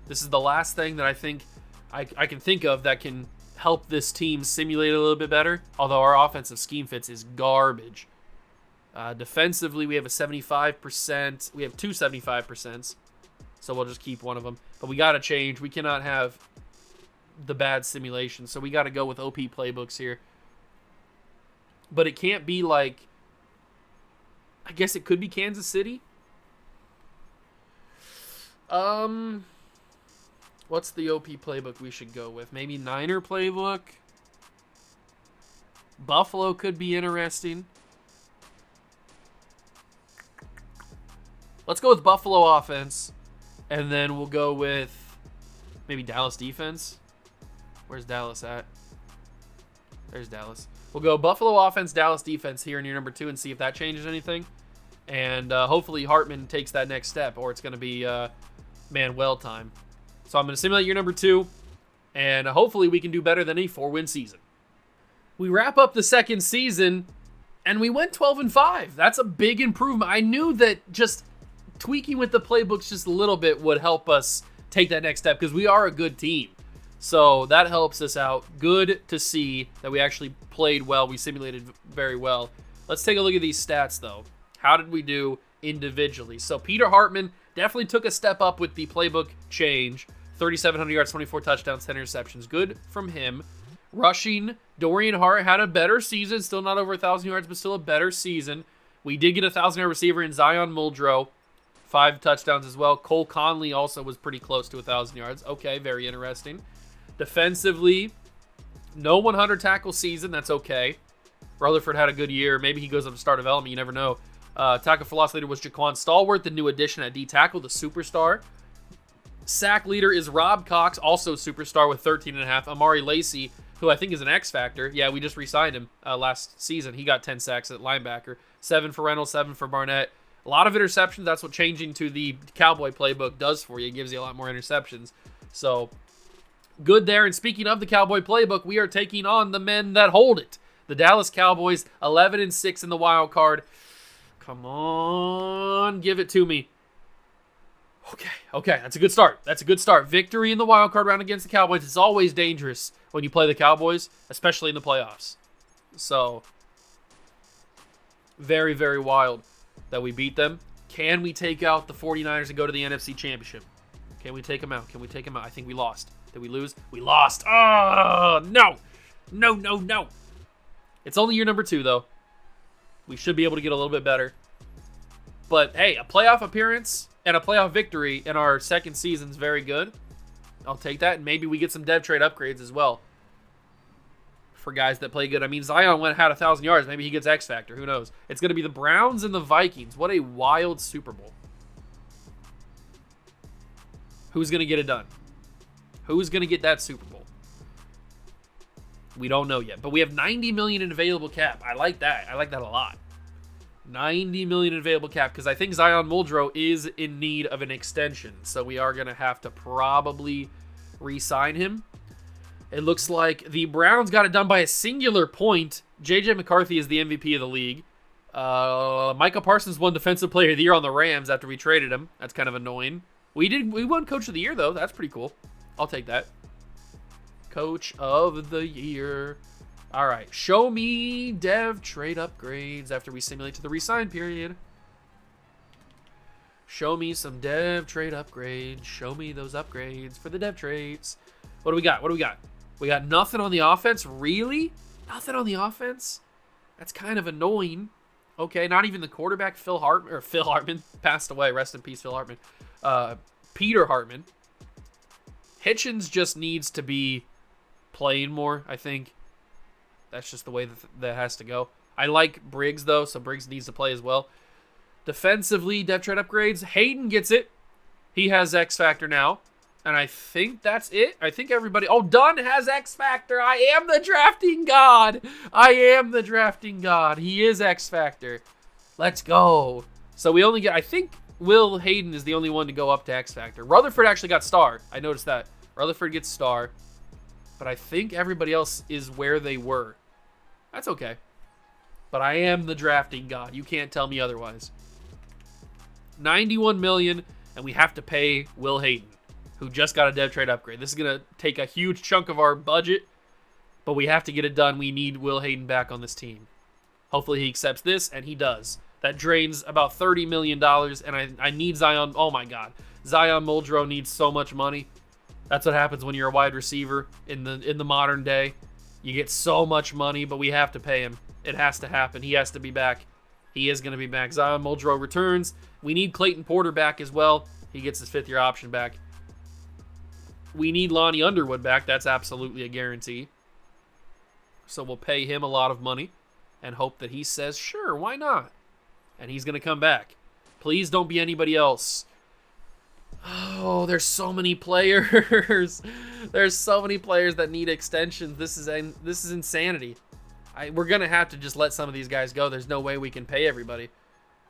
This is the last thing that I think I can think of that can help this team simulate a little bit better, although our offensive scheme fits is garbage. Defensively, we have a 75%. We have two 75%, so we'll just keep one of them. But we got to change. We cannot have the bad simulation, so we got to go with OP playbooks here. But it can't be like, I guess it could be Kansas City. What's the OP playbook we should go with? Maybe Niner playbook? Buffalo could be interesting. Let's go with Buffalo offense, and then we'll go with maybe Dallas defense. Where's Dallas at? There's Dallas. We'll go Buffalo offense, Dallas defense here in year number 2 and see if that changes anything. And hopefully Hartman takes that next step, or it's going to be Manuel time. So I'm going to simulate year number 2, and hopefully we can do better than a 4-win season. We wrap up the second season, and we went 12-5. That's a big improvement. I knew that just tweaking with the playbooks just a little bit would help us take that next step because we are a good team. So that helps us out. Good to see that we actually played well. We simulated very well. Let's take a look at these stats, though. How did we do individually? So Peter Hartman definitely took a step up with the playbook change. 3,700 yards, 24 touchdowns, 10 interceptions. Good from him. Rushing, Dorian Hart had a better season. Still not over 1,000 yards, but still a better season. We did get a 1,000-yard receiver in Zion Muldrow. 5 touchdowns as well. Cole Conley also was pretty close to 1,000 yards. Okay, very interesting. Defensively, no 100 tackle season. That's okay. Rutherford had a good year. Maybe he goes up to star development. You never know. Tackle for loss leader was Jaquan Stallworth, the new addition at D-tackle, the superstar. Sack leader is Rob Cox, also superstar with 13.5. Amari Lacey, who I think is an X factor. Yeah, we just re-signed him last season. He got 10 sacks at linebacker. 7 for Reynolds, 7 for Barnett. A lot of interceptions. That's what changing to the Cowboy playbook does for you. It gives you a lot more interceptions. So, good there. And speaking of the Cowboy playbook, we are taking on the men that hold it. The Dallas Cowboys, 11-6 in the wild card. Come on, give it to me. Okay, that's a good start. That's a good start. Victory in the wild card round against the Cowboys is always dangerous when you play the Cowboys, especially in the playoffs. So, very, very wild that we beat them. Can we take out the 49ers and go to the NFC Championship? Can we take them out? Can we take them out? I think we lost. Did we lose? We lost. Oh, no. No. It's only year number 2, though. We should be able to get a little bit better. But, hey, a playoff appearance and a playoff victory in our second season is very good. I'll take that. And maybe we get some dev trade upgrades as well for guys that play good. I mean, Zion had 1,000 yards. Maybe he gets X Factor. Who knows? It's going to be the Browns and the Vikings. What a wild Super Bowl. Who's going to get it done? Who's going to get that Super Bowl? We don't know yet. But we have $90 million in available cap. I like that. I like that a lot. $90 million in available cap because I think Zion Muldrow is in need of an extension. So we are going to have to probably re-sign him. It looks like the Browns got it done by a singular point. J.J. McCarthy is the MVP of the league. Micah Parsons won Defensive Player of the Year on the Rams after we traded him. That's kind of annoying. We won Coach of the Year, though. That's pretty cool. I'll take that. Coach of the Year. All right. Show me dev trade upgrades after we simulate to the resign period. Show me some dev trade upgrades. Show me those upgrades for the dev trades. What do we got? We got nothing on the offense? Really? Nothing on the offense? That's kind of annoying. Okay, not even the quarterback, Phil Hartman, passed away. Rest in peace, Phil Hartman. Peter Hartman. Hitchens just needs to be playing more, I think. That's just the way that has to go. I like Briggs, though, so Briggs needs to play as well. Defensively, depth trade upgrades. Hayden gets it. He has X Factor now. And I think that's it. I think everybody... Oh, Dunn has X Factor. I am the drafting god. He is X Factor. Let's go. So we only get... I think Will Hayden is the only one to go up to X Factor. Rutherford actually got star. I noticed that. Rutherford gets star. But I think everybody else is where they were. That's okay. But I am the drafting god. You can't tell me otherwise. $91 million, and we have to pay Will Hayden, who just got a dev trade upgrade. This is going to take a huge chunk of our budget, But we have to get it done. We need Will Hayden back on this team. Hopefully he accepts this, and he does. That drains about $30 million, and I need Zion. Oh, my God. Zion Muldrow needs so much money. That's what happens when you're a wide receiver in the modern day. You get so much money, but we have to pay him. It has to happen. He has to be back. He is going to be back. Zion Muldrow returns. We need Clayton Porter back as well. He gets his fifth-year option back. We need Lonnie Underwood back. That's absolutely a guarantee. So we'll pay him a lot of money and hope that he says, sure, why not? And he's going to come back. Please don't be anybody else. Oh, there's so many players. There's so many players that need extensions. This is insanity. We're going to have to just let some of these guys go. There's no way we can pay everybody.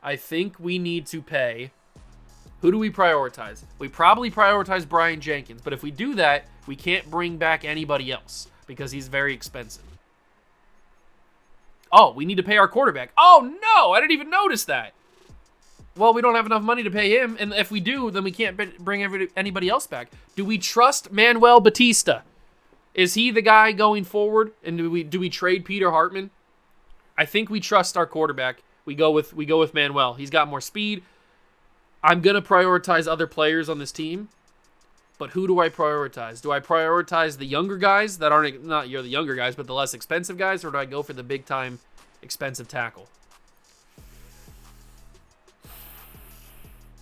I think we need to pay. Who do we prioritize? We probably prioritize Brian Jenkins, but if we do that, we can't bring back anybody else because he's very expensive. Oh, we need to pay our quarterback. Oh, no, I didn't even notice that. Well, we don't have enough money to pay him, and if we do, then we can't bring anybody else back. Do we trust Manuel Batista? Is he the guy going forward? And do we trade Peter Hartman? I think we trust our quarterback. We go with Manuel. He's got more speed. I'm gonna prioritize other players on this team, but who do I prioritize? Do I prioritize the younger guys that aren't the younger guys, but the less expensive guys, or do I go for the big time expensive tackle?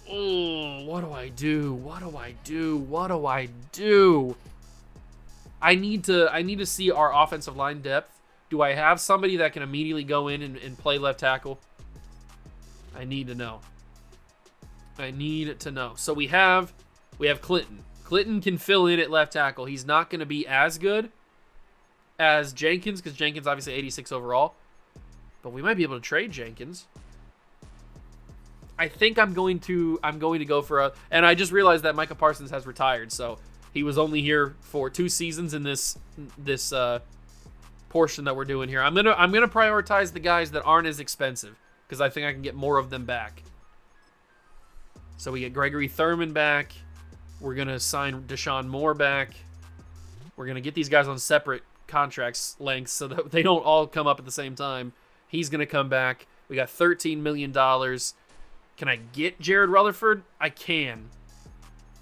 Oh, what do I do? What do I do? What do I do? I need to see our offensive line depth. Do I have somebody that can immediately go in and play left tackle? I need to know. I need to know. So we have Clinton. Clinton can fill in at left tackle. He's not going to be as good as Jenkins because Jenkins obviously 86 overall. But we might be able to trade Jenkins. I think I'm going to go for a, and I just realized that Micah Parsons has retired, so he was only here for 2 seasons in this portion that we're doing here. I'm gonna prioritize the guys that aren't as expensive because I think I can get more of them back. So we get Gregory Thurman back. We're gonna sign Deshaun Moore back. We're gonna get these guys on separate contracts lengths so that they don't all come up at the same time. He's gonna come back. We got $13 million. Can I get Jared Rutherford? I can.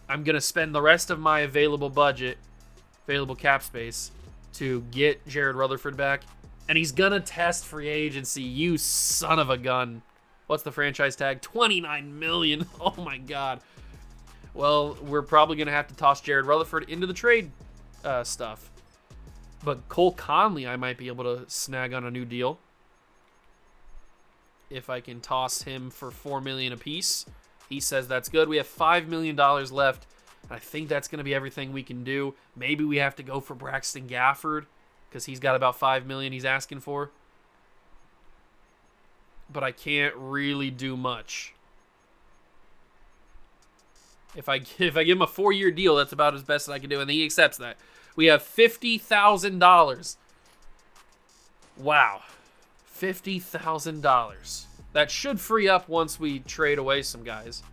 I'm going to spend the rest of my available budget, available cap space, to get Jared Rutherford back. And he's going to test free agency, you son of a gun. What's the franchise tag? $29 million. Oh, my God. Well, we're probably going to have to toss Jared Rutherford into the trade stuff. But Cole Conley, I might be able to snag on a new deal. If I can toss him for $4 million apiece. He says that's good. We have $5 million left. I think that's going to be everything we can do. Maybe we have to go for Braxton Gafford because he's got about $5 million he's asking for. But I can't really do much. If I give him a 4-year deal, that's about as best as I can do, and he accepts that. We have $50,000. Wow. $50,000. That should free up once we trade away some guys.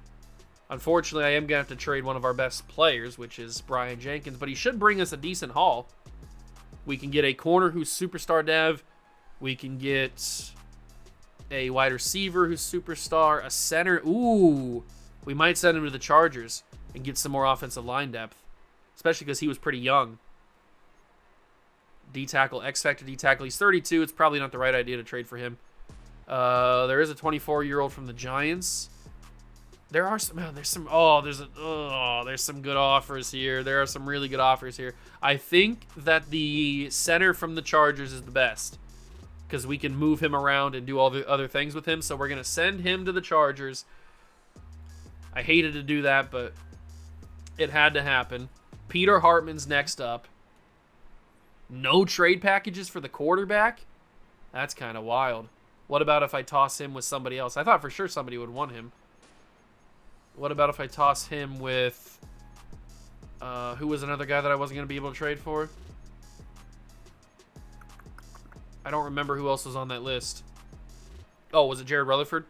Unfortunately, I am going to have to trade one of our best players, which is Brian Jenkins, but he should bring us a decent haul. We can get a corner who's superstar dev. We can get a wide receiver who's superstar, a center. Ooh, we might send him to the Chargers and get some more offensive line depth, especially because he was pretty young. D-tackle, X-Factor D-tackle. He's 32. It's probably not the right idea to trade for him. There is a 24-year-old from the Giants. There's some good offers here. There are some really good offers here. I think that the center from the Chargers is the best because we can move him around and do all the other things with him. So we're going to send him to the Chargers. I hated to do that, but it had to happen. Peter Hartman's next up. No trade packages for the quarterback? That's kind of wild. What about if I toss him with somebody else? I thought for sure somebody would want him. What about if I toss him with... who was another guy that I wasn't going to be able to trade for? I don't remember who else was on that list. Oh, was it Jared Rutherford?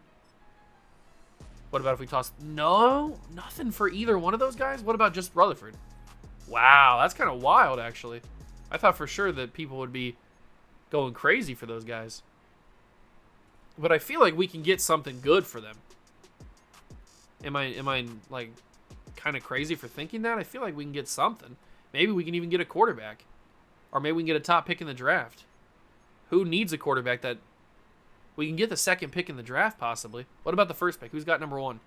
What about if we toss... No, nothing for either one of those guys? What about just Rutherford? Wow, that's kind of wild, actually. I thought for sure that people would be going crazy for those guys. But I feel like we can get something good for them. Am I like kind of crazy for thinking that? I feel like we can get something. Maybe we can even get a quarterback. Or maybe we can get a top pick in the draft. Who needs a quarterback that... We can get the second pick in the draft, possibly. What about the first pick? Who's got number 1?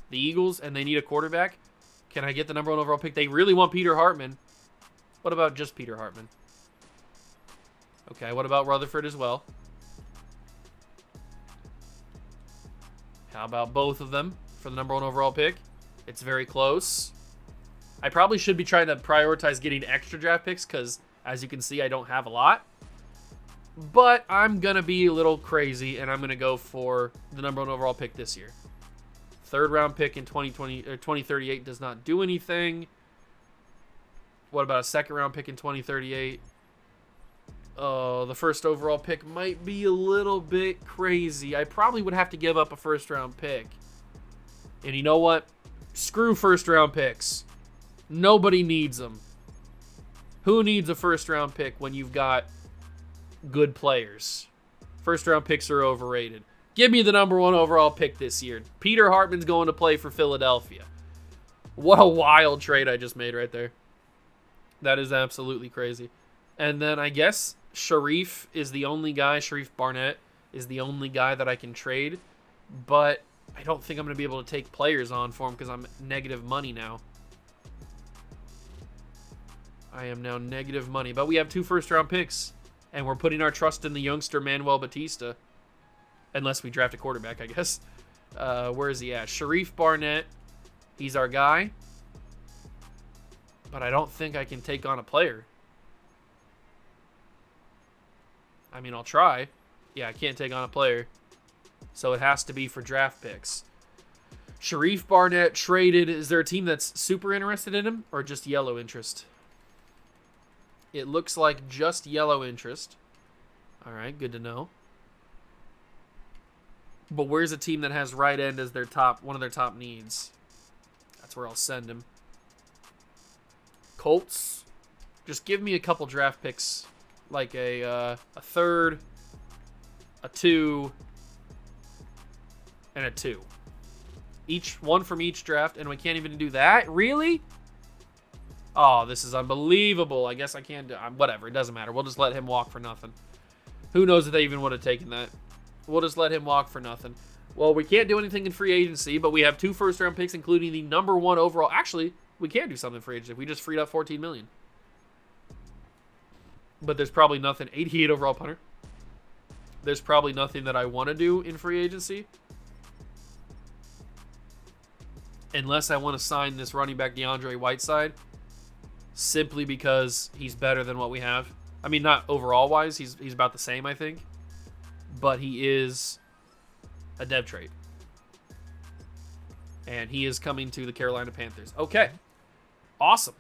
The Eagles, and they need a quarterback? Can I get the number 1 overall pick? They really want Peter Hartman. What about just Peter Hartman? Okay, what about Rutherford as well? How about both of them for the number 1 overall pick? It's very close. I probably should be trying to prioritize getting extra draft picks because, as you can see, I don't have a lot. But I'm going to be a little crazy, and I'm going to go for the number 1 overall pick this year. 3rd round pick in 2038 does not do anything. What about a 2nd round pick in 2038? Oh, the 1st overall pick might be a little bit crazy. I probably would have to give up a 1st round pick. And you know what? Screw 1st round picks. Nobody needs them. Who needs a 1st round pick when you've got good players? 1st round picks are overrated. Give me the number 1 overall pick this year. Peter Hartman's going to play for Philadelphia. What a wild trade I just made right there. That is absolutely crazy. And then I guess Sharif is the only guy, Sharif Barnett is the only guy that I can trade. But I don't think I'm going to be able to take players on for him because I'm negative money now. I am now negative money. But we have 2 first-round picks. And we're putting our trust in the youngster Manuel Batista. Unless we draft a quarterback, I guess. Where is he at? Sharif Barnett. He's our guy. But I don't think I can take on a player. I mean, I'll try. Yeah, I can't take on a player. So it has to be for draft picks. Sharif Barnett traded. Is there a team that's super interested in him? Or just yellow interest? It looks like just yellow interest. Alright, good to know. But where's a team that has right end as their top, one of their top needs? That's where I'll send him. Colts. Just give me a couple draft picks. Like a 3rd, a 2, and a 2. One from each draft, and we can't even do that? Really? Oh, this is unbelievable. I guess I can't do... Whatever, it doesn't matter. We'll just let him walk for nothing. Who knows if they even would have taken that. We'll just let him walk for nothing. Well, we can't do anything in free agency, but we have 2 first-round picks, including the number 1 overall... Actually, we can do something in free agency. We just freed up $14 million. But there's probably nothing... 88 overall punter. There's probably nothing that I want to do in free agency. Unless I want to sign this running back DeAndre Whiteside. Simply because he's better than what we have. I mean, not overall-wise. He's about the same, I think. But he is a dev trade. And he is coming to the Carolina Panthers. Okay. Awesome.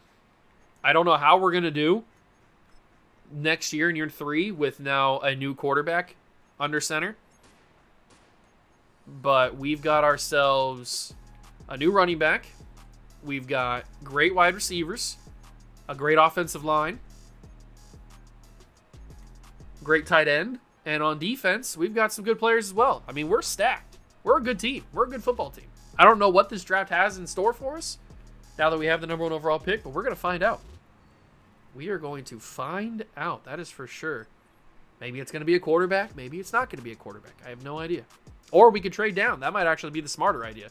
I don't know how we're going to do next year in year 3 with now a new quarterback under center. But we've got ourselves a new running back. We've got great wide receivers. A great offensive line. Great tight end. And on defense, we've got some good players as well. I mean, we're stacked. We're a good team. We're a good football team. I don't know what this draft has in store for us now that we have the number 1 overall pick, but we're going to find out. We are going to find out. That is for sure. Maybe it's going to be a quarterback. Maybe it's not going to be a quarterback. I have no idea. Or we could trade down. That might actually be the smarter idea.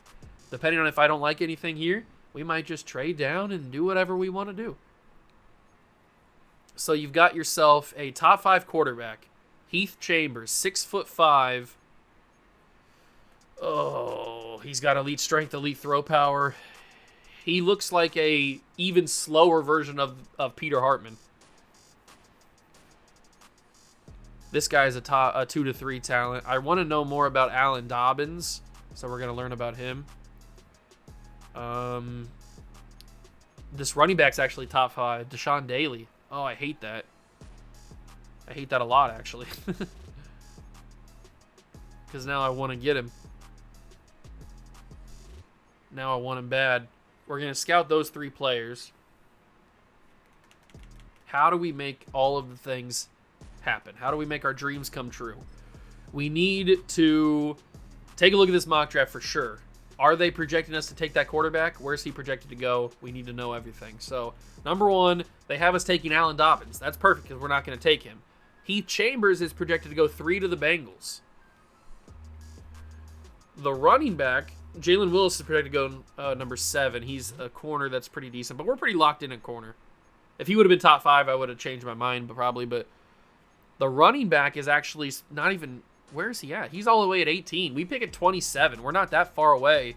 Depending on if I don't like anything here, we might just trade down and do whatever we want to do. So you've got yourself a top 5 quarterback. Heath Chambers, 6'5". Oh, he's got elite strength, elite throw power. He looks like a even slower version of Peter Hartman. This guy is a 2 to 3 talent. I want to know more about Allen Dobbins, so we're going to learn about him. This running back's actually top 5. Deshaun Daly. Oh, I hate that. I hate that a lot, actually. Because now I want to get him. Now I want him bad. We're going to scout those 3 players. How do we make all of the things happen? How do we make our dreams come true? We need to take a look at this mock draft for sure. Are they projecting us to take that quarterback? Where's he projected to go? We need to know everything. So, number one, they have us taking Allen Dobbins. That's perfect because we're not going to take him. Heath Chambers is projected to go 3 to the Bengals. The running back, Jalen Willis, is projected to go number 7. He's a corner that's pretty decent, but we're pretty locked in at corner. If he would have been top 5, I would have changed my mind, but probably. But the running back is actually not even... Where is he at? He's all the way at 18. We pick at 27. We're not that far away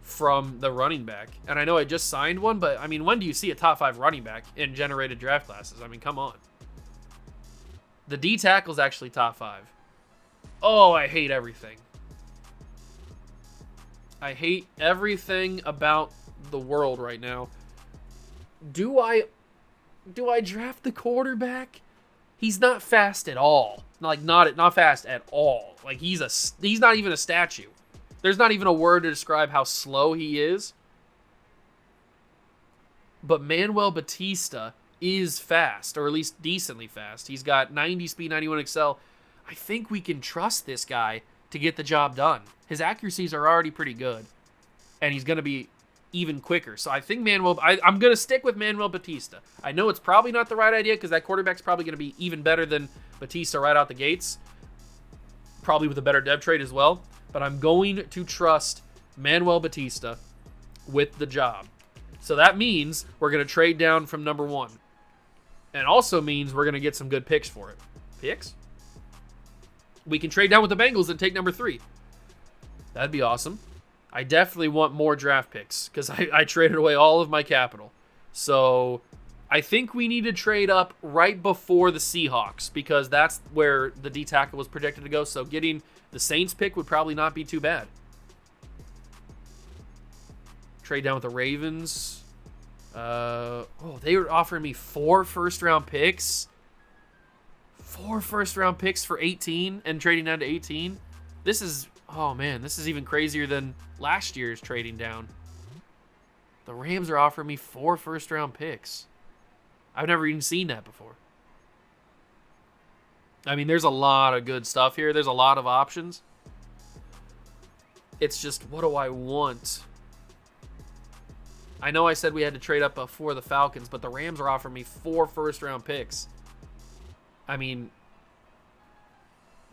from the running back. And I know I just signed one, but, I mean, when do you see a top 5 running back in generated draft classes? I mean, come on. The D tackle's actually top 5. Oh, I hate everything. I hate everything about the world right now. Do I draft the quarterback? He's not fast at all. Not fast at all. Like he's not even a statue. There's not even a word to describe how slow he is. But Manuel Batista is fast, or at least decently fast. He's got 90 speed, 91 excel. I think we can trust this guy to get the job done. His accuracies are already pretty good, and he's going to be even quicker. So I think I'm going to stick with Manuel Batista. I know it's probably not the right idea because that quarterback's probably going to be even better than Batista right out the gates. Probably with a better dev trade as well. But I'm going to trust Manuel Batista with the job. So that means we're going to trade down from number 1. And also means we're going to get some good picks for it. Picks? We can trade down with the Bengals and take number 3. That'd be awesome. I definitely want more draft picks because I traded away all of my capital. So I think we need to trade up right before the Seahawks because that's where the D tackle was projected to go. So getting the Saints pick would probably not be too bad. Trade down with the Ravens. They were offering me 4 first-round picks. 4 first-round picks for 18 and trading down to 18. This is even crazier than last year's trading down. The Rams are offering me 4 first-round picks. I've never even seen that before. I mean, there's a lot of good stuff here. There's a lot of options. It's just, what do I want? I know I said we had to trade up before the Falcons, but the Rams are offering me 4 first-round picks. I mean,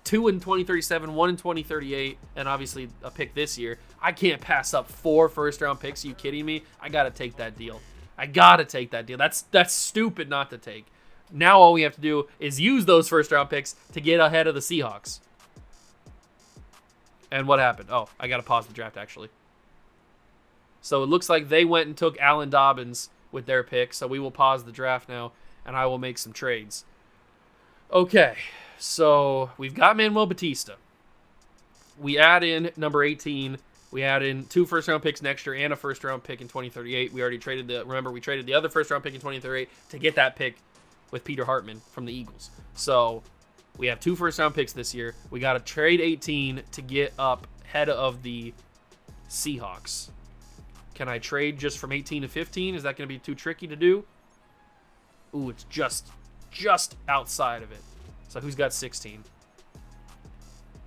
2 in 2037, 1 in 2038, and obviously a pick this year. I can't pass up 4 first-round picks. Are you kidding me? I got to take that deal. That's stupid not to take. Now all we have to do is use those first-round picks to get ahead of the Seahawks. And what happened? Oh, I got to pause the draft, actually. So it looks like they went and took Allen Dobbins with their pick, so we will pause the draft now, and I will make some trades. Okay, so we've got Manuel Batista. We add in number 18. We add in 2 first-round picks next year and a first-round pick in 2038. We already traded we traded the other first-round pick in 2038 to get that pick with Peter Hartman from the Eagles. So we have 2 first-round picks this year. We got to trade 18 to get up ahead of the Seahawks. Can I trade just from 18 to 15? Is that going to be too tricky to do? Ooh, it's just outside of it. So who's got 16?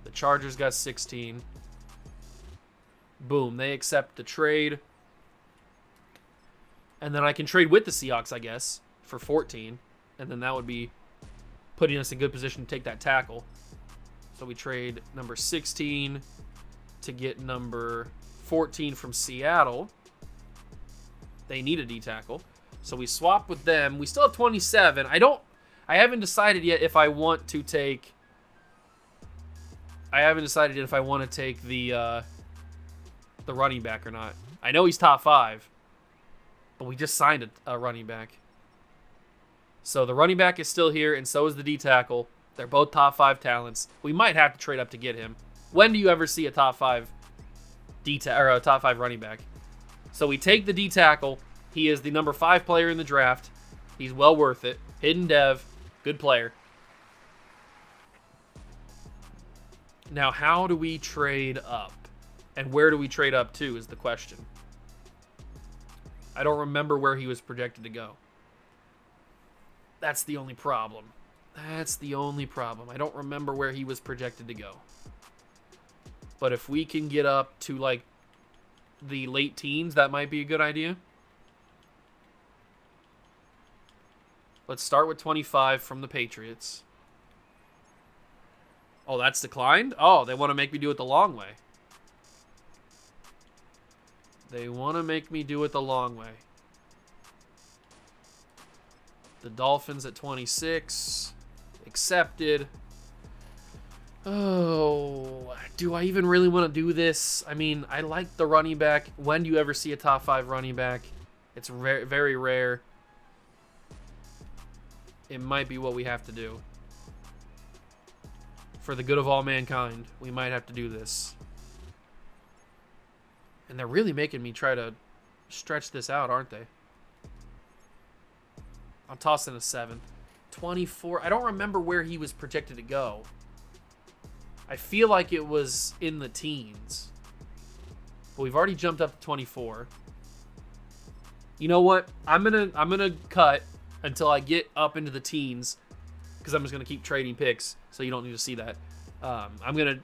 The Chargers got 16. Boom, they accept the trade. And then I can trade with the Seahawks, I guess, for 14. And then that would be putting us in good position to take that tackle. So we trade number 16 to get number 14 from Seattle. They need a D tackle. So we swap with them. We still have 27. I haven't decided yet if I want to take the running back or not. I know he's top 5, but we just signed a running back. So the running back is still here, and so is the D tackle. They're both top 5 talents. We might have to trade up to get him. When do you ever see a top 5 a top 5 running back? So we take the D tackle. He is the number 5 player in the draft. He's well worth it. Hidden dev, good player. Now, how do we trade up? And where do we trade up to is the question. I don't remember where he was projected to go. That's the only problem. That's the only problem. I don't remember where he was projected to go. But if we can get up to, like, the late teens, that might be a good idea. Let's start with 25 from the Patriots. Oh, that's declined? Oh, they want to make me do it the long way. They want to make me do it the long way. The Dolphins at 26. Accepted. Oh, do I even really want to do this? I mean, I like the running back. When do you ever see a top 5 running back? It's very rare. It might be what we have to do. For the good of all mankind, we might have to do this. And they're really making me try to stretch this out, aren't they? I'm tossing a 7. 24. I don't remember where he was projected to go. I feel like it was in the teens. But we've already jumped up to 24. You know what? I'm gonna cut until I get up into the teens, because I'm just gonna keep trading picks, so you don't need to see that. I'm gonna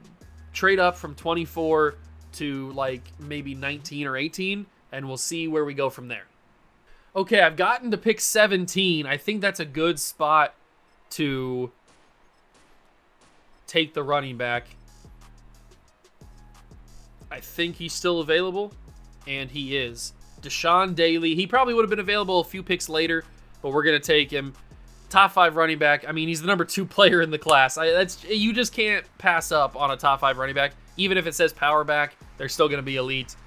trade up from 24 to like maybe 19 or 18, and we'll see where we go from there. Okay, I've gotten to pick 17. I think that's a good spot to take the running back. I think he's still available, and he is. Deshaun Daly. He probably would have been available a few picks later, but we're going to take him. Top 5 running back. I mean, he's the number 2 player in the class. You just can't pass up on a top 5 running back. Even if it says power back, they're still going to be elite.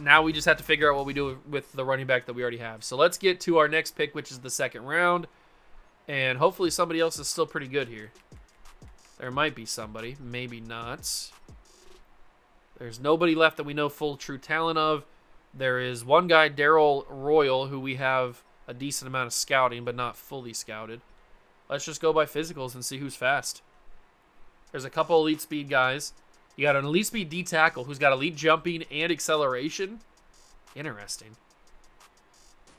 Now we just have to figure out what we do with the running back that we already have. So let's get to our next pick, which is the 2nd round. And hopefully somebody else is still pretty good here. There might be somebody. Maybe not. There's nobody left that we know full true talent of. There is one guy, Darrell Royal, who we have a decent amount of scouting, but not fully scouted. Let's just go by physicals and see who's fast. There's a couple elite speed guys. You got an elite speed D tackle who's got elite jumping and acceleration. Interesting.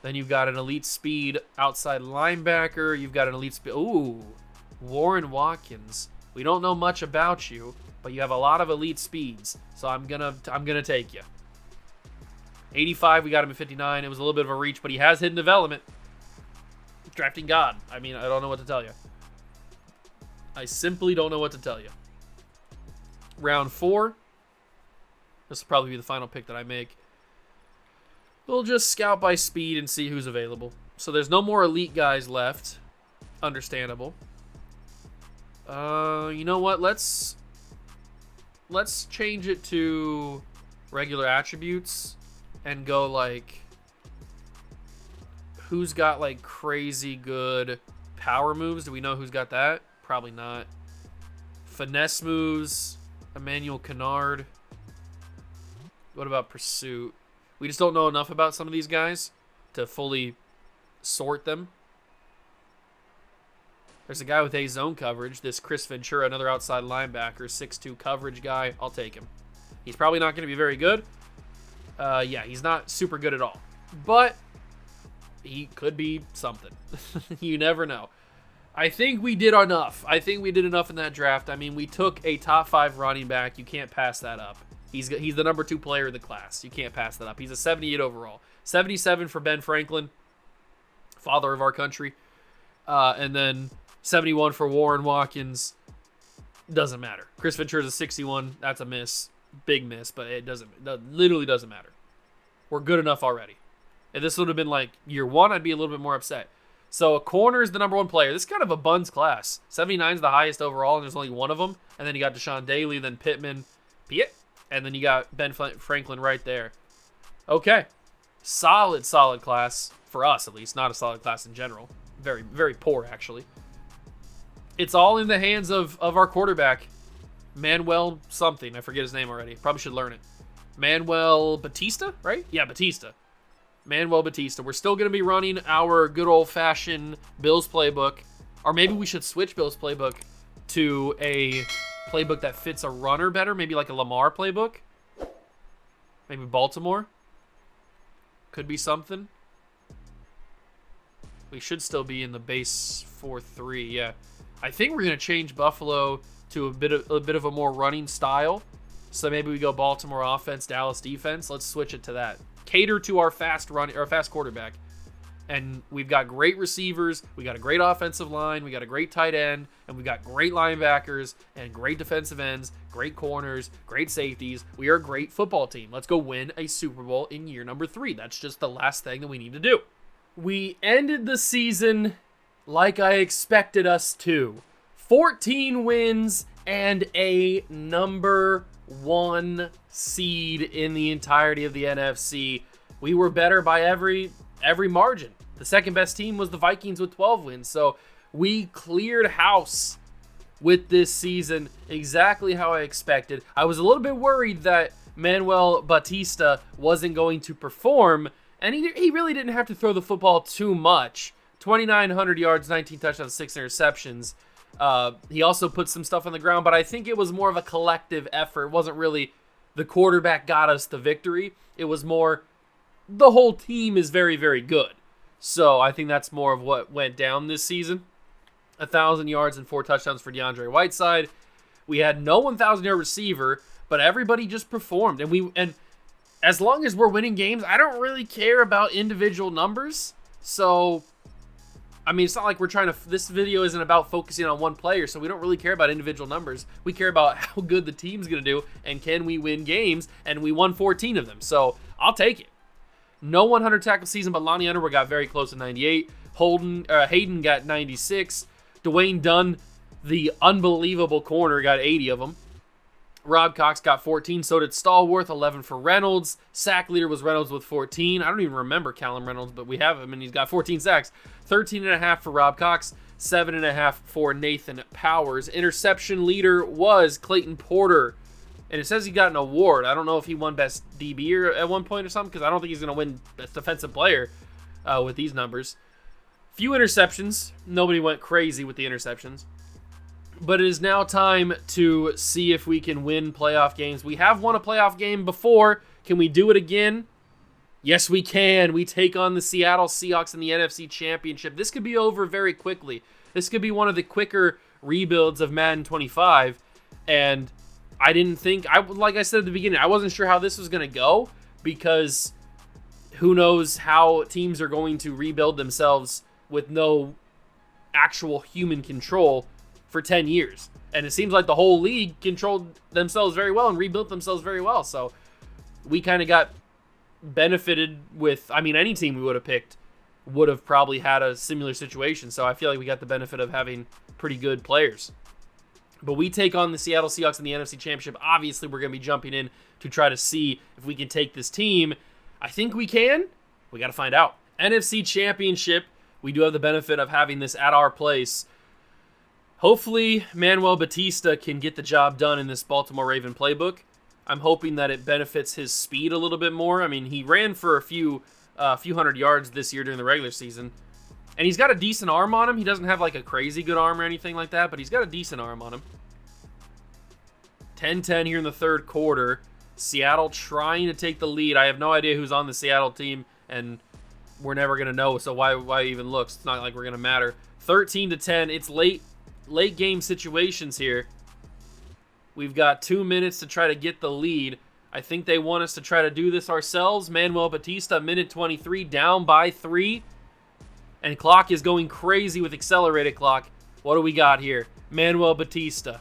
Then you've got an elite speed outside linebacker. You've got an elite speed. Ooh, Warren Watkins. We don't know much about you, but you have a lot of elite speeds. So I'm gonna take you. 85, we got him at 59. It was a little bit of a reach, but he has hidden development. Drafting God. I mean, I don't know what to tell you. I simply don't know what to tell you. Round 4. This will probably be the final pick that I make. We'll just scout by speed and see who's available. So there's no more elite guys left. Understandable. You know what? Let's change it to regular attributes and go like, who's got like crazy good power moves? Do we know who's got that? Probably not. Finesse moves. Emmanuel Kennard. What about pursuit? We just don't know enough about some of these guys to fully sort them. There's a guy with A zone coverage. This Chris Ventura, another outside linebacker, 6'2" coverage guy. I'll take him. He's probably not going to be very good. Yeah, he's not super good at all. But he could be something. You never know. I think we did enough. I think we did enough in that draft. I mean, we took a top 5 running back. You can't pass that up. He's the number 2 player in the class. You can't pass that up. He's a 78 overall. 77 for Ben Franklin, father of our country. And then 71 for Warren Watkins. Doesn't matter. Chris Ventura's a 61. That's a miss. Big miss, but it literally doesn't matter. We're good enough already. If this would have been like year 1, I'd be a little bit more upset. So a corner is the number 1 player. This is kind of a buns class. 79 is the highest overall, and there's only one of them. And then you got Deshaun Daly, then Pittman, and then you got Ben Franklin right there. Okay. Solid class. For us, at least. Not a solid class in general. Very, very poor, actually. It's all in the hands of our quarterback. Manuel something. I forget his name already. Probably should learn it. Manuel Batista, right? Yeah, Batista. Manuel Batista. We're still going to be running our good old-fashioned Bills playbook. Or maybe we should switch Bills playbook to a playbook that fits a runner better. Maybe like a Lamar playbook. Maybe Baltimore. Could be something. We should still be in the base 4-3. Yeah, I think we're gonna change Buffalo to a bit of a more running style. So maybe we go Baltimore offense, Dallas defense. Let's switch it to that. Cater to our fast quarterback. And we've got great receivers, we got a great offensive line, we got a great tight end, and we got great linebackers and great defensive ends, great corners, great safeties. We are a great football team. Let's go win a Super Bowl in year number 3. That's just the last thing that we need to do. We ended the season like I expected us to. 14 wins and a number 1 seed in the entirety of the NFC. We were better by every margin. The second best team was the Vikings with 12 wins. So we cleared house with this season exactly how I expected. I was a little bit worried that Manuel Batista wasn't going to perform, and he really didn't have to throw the football too much. 2,900 yards, 19 touchdowns, 6 interceptions. He also put some stuff on the ground, but I think it was more of a collective effort. It wasn't really the quarterback got us the victory. It was more the whole team is very, very good. So I think that's more of what went down this season. 1,000 yards and 4 touchdowns for DeAndre Whiteside. We had no 1,000-yard receiver, but everybody just performed. And as long as we're winning games, I don't really care about individual numbers. So, I mean, it's not like we're trying to... This video isn't about focusing on one player, so we don't really care about individual numbers. We care about how good the team's going to do, and can we win games, and we won 14 of them. So, I'll take it. No 100 tackle season, but Lonnie Underwood got very close to 98. Hayden got 96. Dwayne Dunn, the unbelievable corner, got 80 of them. Rob Cox got 14. So did Stallworth, 11 for Reynolds. Sack leader was Reynolds with 14. I don't even remember Callum Reynolds, but we have him, and he's got 14 sacks. 13.5 for Rob Cox. 7.5 for Nathan Powers. Interception leader was Clayton Porter. And it says he got an award. I don't know if he won Best DB at one point or something, because I don't think he's going to win Best Defensive Player with these numbers. Few interceptions. Nobody went crazy with the interceptions. But it is now time to see if we can win playoff games. We have won a playoff game before. Can we do it again? Yes, we can. We take on the Seattle Seahawks in the NFC Championship. This could be over very quickly. This could be one of the quicker rebuilds of Madden 25. And I didn't think, like I said at the beginning, I wasn't sure how this was going to go, because who knows how teams are going to rebuild themselves with no actual human control for 10 years. And it seems like the whole league controlled themselves very well and rebuilt themselves very well. So we kind of got benefited with, I mean, any team we would have picked would have probably had a similar situation. So I feel like we got the benefit of having pretty good players. But we take on the Seattle Seahawks in the NFC Championship. Obviously, we're going to be jumping in to try to see if we can take this team. I think we can. We got to find out. NFC Championship, we do have the benefit of having this at our place. Hopefully, Manuel Batista can get the job done in this Baltimore Raven playbook. I'm hoping that it benefits his speed a little bit more. I mean, he ran for a few hundred yards this year during the regular season. And he's got a decent arm on him. He doesn't have like a crazy good arm or anything like that, but he's got a decent arm on him. 10-10 here in the third quarter. Seattle trying to take the lead. I have no idea who's on the Seattle team, and we're never going to know, so why even look? It's not like we're going to matter. 13-10. It's late game situations here. We've got 2 minutes to try to get the lead. I think they want us to try to do this ourselves. Manuel Batista, minute 23, down by 3. And clock is going crazy with accelerated clock. What do we got here? Manuel Batista.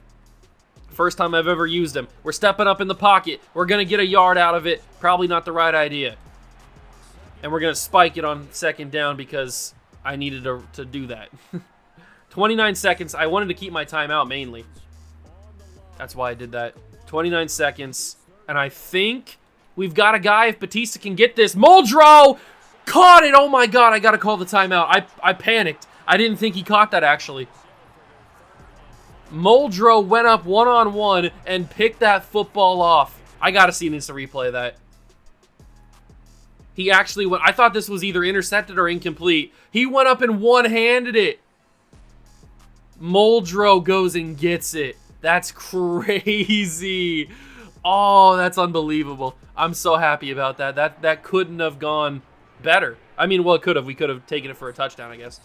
First time I've ever used him. We're stepping up in the pocket. We're going to get a yard out of it. Probably not the right idea. And we're going to spike it on second down because I needed to do that. 29 seconds. I wanted to keep my timeout mainly. That's why I did that. 29 seconds. And I think we've got a guy, if Batista can get this. Muldrow caught it. Oh my God, I got to call the timeout. I panicked. I didn't think he caught that actually. Muldrow went up one-on-one and picked that football off. I got to see an instant replay of that. He actually went, I thought this was either intercepted or incomplete. He went up and one-handed it. Muldrow goes and gets it. That's crazy. Oh, that's unbelievable. I'm so happy about that. That couldn't have gone better. I mean, well, it could have. We could have taken it for a touchdown, I guess.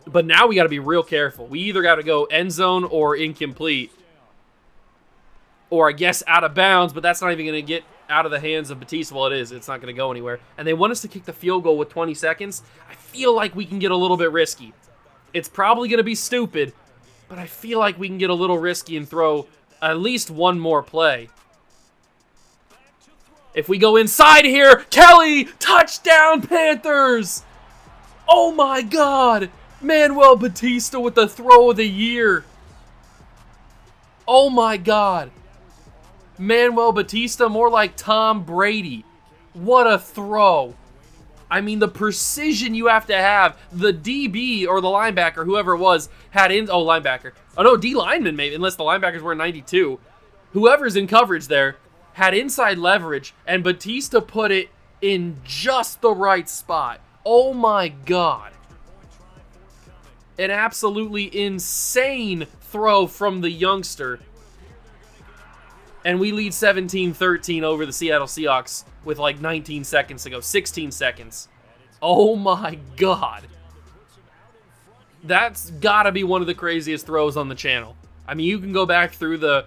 But now we got to be real careful. We either got to go end zone or incomplete. Or I guess out of bounds, but that's not even going to get out of the hands of Batista. Well, it is. It's not going to go anywhere. And they want us to kick the field goal with 20 seconds. I feel like we can get a little bit risky. It's probably going to be stupid, but I feel like we can get a little risky and throw at least one more play. If we go inside here, Kelly, touchdown Panthers! Oh my God! Manuel Batista with the throw of the year. Oh my God. Manuel Batista, more like Tom Brady. What a throw. I mean, the precision you have to have. The DB or the linebacker, whoever it was, had in... Oh, linebacker. Oh, no, D lineman maybe, unless the linebackers were 92. Whoever's in coverage there had inside leverage, and Batista put it in just the right spot. Oh, my God. An absolutely insane throw from the youngster. And we lead 17-13 over the Seattle Seahawks with like 19 seconds to go. 16 seconds. Oh my God. That's got to be one of the craziest throws on the channel. I mean, you can go back through the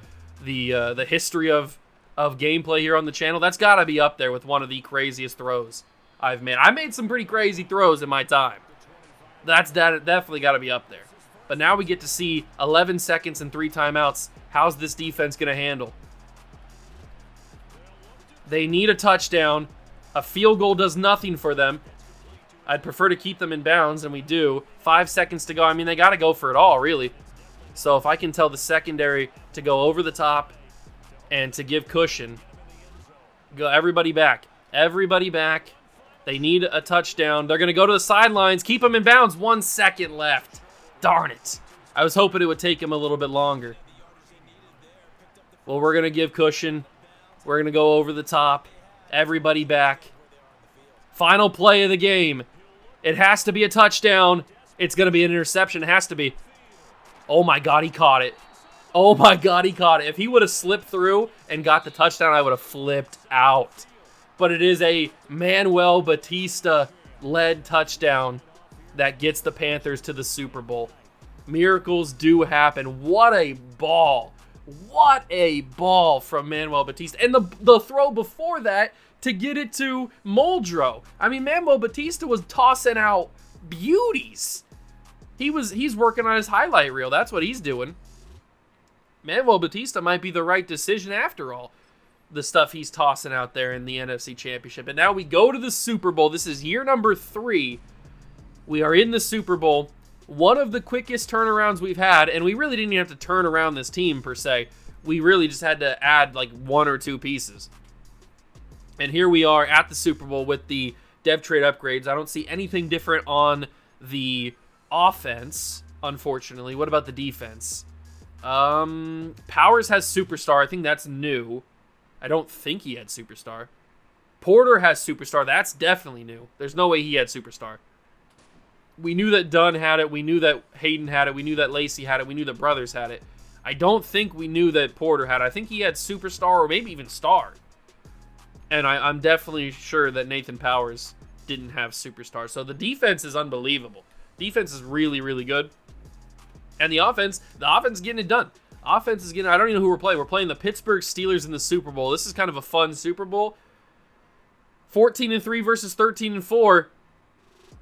history of gameplay here on the channel. That's got to be up there with one of the craziest throws I've made. I made some pretty crazy throws in my time. That's definitely got to be up there. But now we get to see 11 seconds and 3 timeouts. How's this defense going to handle? They need a touchdown. A field goal does nothing for them. I'd prefer to keep them in bounds, and we do. 5 seconds to go. I mean, they got to go for it all, really. So if I can tell the secondary to go over the top and to give cushion, go everybody back. Everybody back. They need a touchdown. They're going to go to the sidelines. Keep them in bounds. 1 second left. Darn it. I was hoping it would take him a little bit longer. Well, we're going to give cushion. We're going to go over the top. Everybody back. Final play of the game. It has to be a touchdown. It's going to be an interception. It has to be. Oh, my God, he caught it. Oh, my God, he caught it. If he would have slipped through and got the touchdown, I would have flipped out. But it is a Manuel Batista-led touchdown that gets the Panthers to the Super Bowl. Miracles do happen. What a ball. What a ball from Manuel Batista. And the throw before that to get it to Muldrow. I mean, Manuel Batista was tossing out beauties. He's working on his highlight reel. That's what he's doing. Manuel Batista might be the right decision after all. The stuff he's tossing out there in the NFC Championship. And now we go to the Super Bowl. This is year number 3. We are in the Super Bowl. One of the quickest turnarounds we've had, and we really didn't even have to turn around this team, per se. We really just had to add, like, 1 or 2 pieces. And here we are at the Super Bowl with the dev trade upgrades. I don't see anything different on the offense, unfortunately. What about the defense? Powers has Superstar. I think that's new. I don't think he had Superstar. Porter has Superstar. That's definitely new. There's no way he had Superstar. We knew that Dunn had it. We knew that Hayden had it. We knew that Lacey had it. We knew that Brothers had it. I don't think we knew that Porter had it. I think he had Superstar or maybe even Star. And I'm definitely sure that Nathan Powers didn't have Superstar. So the defense is unbelievable. Defense is really, really good. And the offense is getting it done. Offense is getting, I don't even know who we're playing. We're playing the Pittsburgh Steelers in the Super Bowl. This is kind of a fun Super Bowl. 14-3 versus 13-4.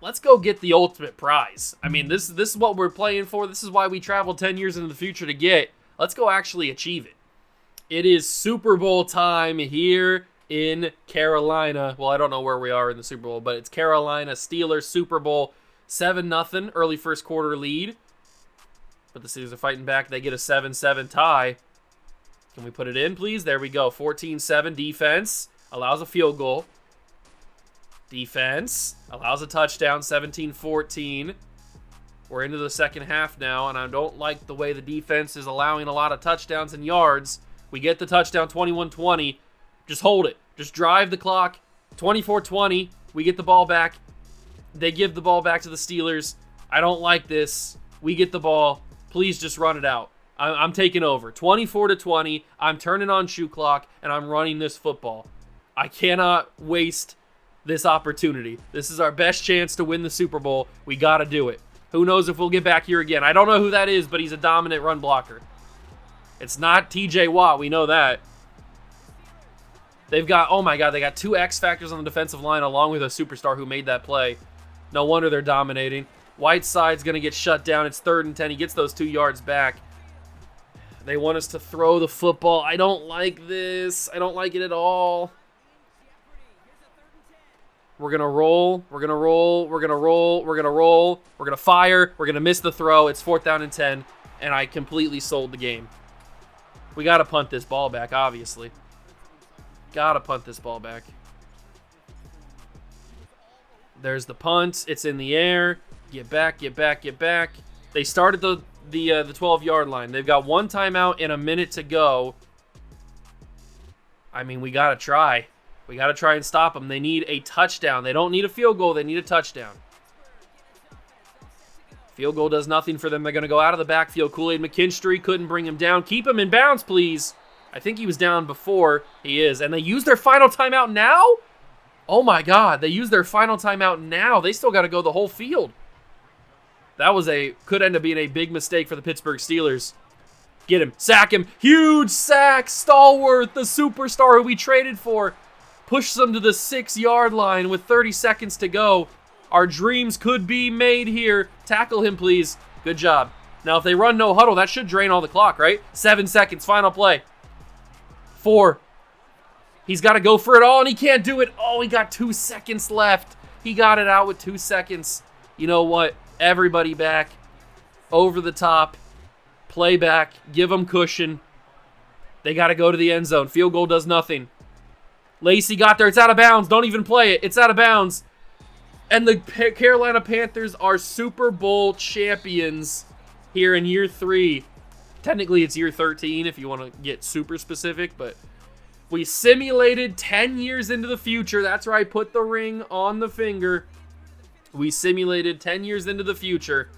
Let's go get the ultimate prize. I mean, this is what we're playing for. This is why we traveled 10 years into the future to get. Let's go actually achieve it. It is Super Bowl time here in Carolina. Well, I don't know where we are in the Super Bowl, but it's Carolina Steelers Super Bowl 7-0, early first quarter lead. But the Steelers are fighting back. They get a 7-7 tie. Can we put it in, please? There we go. 14-7 defense. Allows a field goal. Defense allows a touchdown, 17-14. We're into the second half now, and I don't like the way the defense is allowing a lot of touchdowns and yards. We get the touchdown, 21-20. Just hold it. Just drive the clock. 24-20. We get the ball back. They give the ball back to the Steelers. I don't like this. We get the ball. Please just run it out. I'm taking over. 24-20. I'm turning on shoe clock, and I'm running this football. I cannot waste this opportunity. This is our best chance to win the Super Bowl. We got to do it. Who knows if we'll get back here again. I don't know who that is, but he's a dominant run blocker. It's not TJ Watt. We know that. They've got, oh my God, they got 2 X factors on the defensive line along with a superstar who made that play. No wonder they're dominating. Whiteside's going to get shut down. It's 3rd and 10. He gets those 2 yards back. They want us to throw the football. I don't like this. I don't like it at all. We're going to roll. We're going to roll. We're going to roll. We're going to roll. We're going to fire. We're going to miss the throw. It's 4th down and 10, and I completely sold the game. We got to punt this ball back, obviously. Got to punt this ball back. There's the punt. It's in the air. Get back, get back, get back. They started the 12-yard line. They've got 1 timeout and a minute to go. I mean, we got to try. We got to try and stop them. They need a touchdown. They don't need a field goal. They need a touchdown. Field goal does nothing for them. They're going to go out of the backfield. Kool-Aid McKinstry couldn't bring him down. Keep him in bounds, please. I think he was down before. He is. And they use their final timeout now? Oh, my God. They use their final timeout now. They still got to go the whole field. That could end up being a big mistake for the Pittsburgh Steelers. Get him. Sack him. Huge sack. Stallworth, the superstar who we traded for, pushes them to the 6-yard line with 30 seconds to go. Our dreams could be made here. Tackle him, please. Good job. Now, if they run no huddle, that should drain all the clock, right? 7 seconds. Final play. 4. He's got to go for it all, and he can't do it. Oh, he got 2 seconds left. He got it out with 2 seconds. You know what? Everybody back. Over the top. Play back. Give them cushion. They got to go to the end zone. Field goal does nothing. Lacey got there. It's out of bounds. Don't even play it. It's out of bounds. And the Carolina Panthers are Super Bowl champions here in year 3. Technically, it's year 13 if you want to get super specific, but we simulated 10 years into the future. That's right. Put the ring on the finger. We simulated 10 years into the future,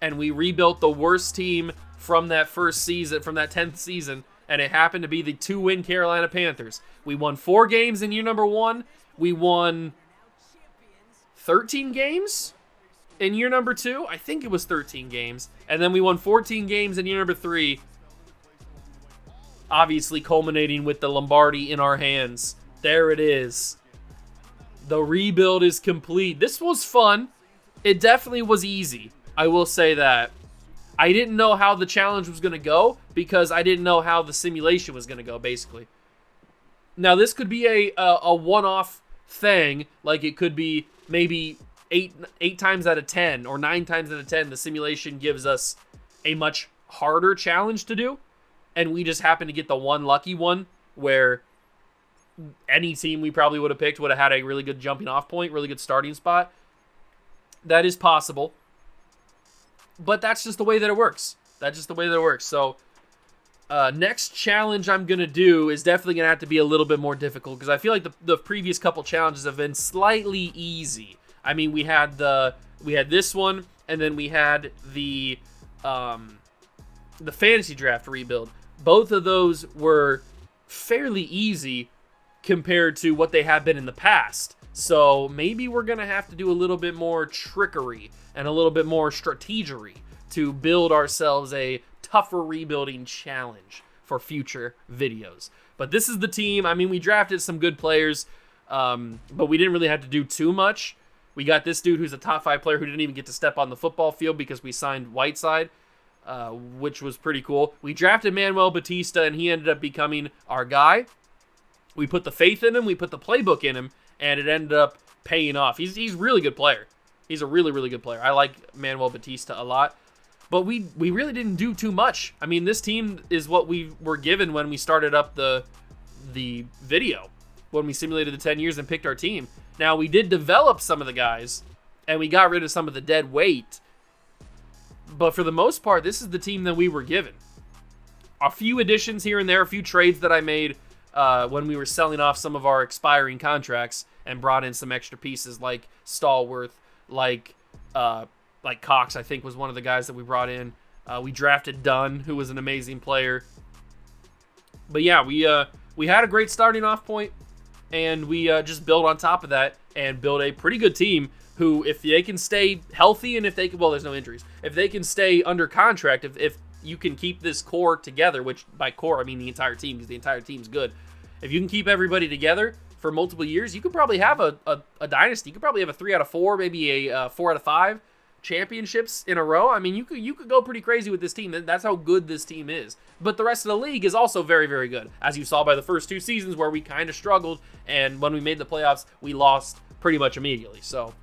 and we rebuilt the worst team from that first season, from that 10th season, and it happened to be the 2-win Carolina Panthers. We won 4 games in year number 1. We won 13 games in year number 2. I think it was 13 games. And then we won 14 games in year number 3. Obviously culminating with the Lombardi in our hands. There it is. The rebuild is complete. This was fun. It definitely was easy. I will say that. I didn't know how the challenge was going to go because I didn't know how the simulation was going to go, basically. Now, this could be a one-off thing. Like, it could be maybe 8 times out of 10 or 9 times out of 10, the simulation gives us a much harder challenge to do. And we just happen to get the one lucky one where any team we probably would have picked would have had a really good jumping off point, really good starting spot. That is possible. But that's just the way that it works. That's just the way that it works. So, next challenge I'm going to do is definitely going to have to be a little bit more difficult because I feel like the previous couple challenges have been slightly easy. I mean, we had this one, and then we had the fantasy draft rebuild. Both of those were fairly easy compared to what they have been in the past. So maybe we're going to have to do a little bit more trickery and a little bit more strategery to build ourselves a tougher rebuilding challenge for future videos. But this is the team. I mean, we drafted some good players, but we didn't really have to do too much. We got this dude who's a top 5 player who didn't even get to step on the football field because we signed Whiteside, which was pretty cool. We drafted Manuel Batista, and he ended up becoming our guy. We put the faith in him. We put the playbook in him, and it ended up paying off. He's a really good player. He's a really, really good player. I like Manuel Batista a lot. But we really didn't do too much. I mean, this team is what we were given when we started up the video, when we simulated the 10 years and picked our team. Now, we did develop some of the guys, and we got rid of some of the dead weight. But for the most part, this is the team that we were given. A few additions here and there, a few trades that I made when we were selling off some of our expiring contracts and brought in some extra pieces like Stallworth, like Cox, I think was one of the guys that we brought in. We drafted Dunn, who was an amazing player. But yeah, we had a great starting off point. and we just build on top of that and build a pretty good team who, if they can stay healthy and if they can, well, there's no injuries, if they can stay under contract, if you can keep this core together, which by core I mean the entire team, because the entire team's good. If you can keep everybody together for multiple years, you could probably have a dynasty. You could probably have a 3 out of 4, maybe a 4 out of 5 championships in a row. I mean, you could go pretty crazy with this team. That's how good this team is. But the rest of the league is also very, very good, as you saw by the first 2 seasons where we kind of struggled, and when we made the playoffs, we lost pretty much immediately. So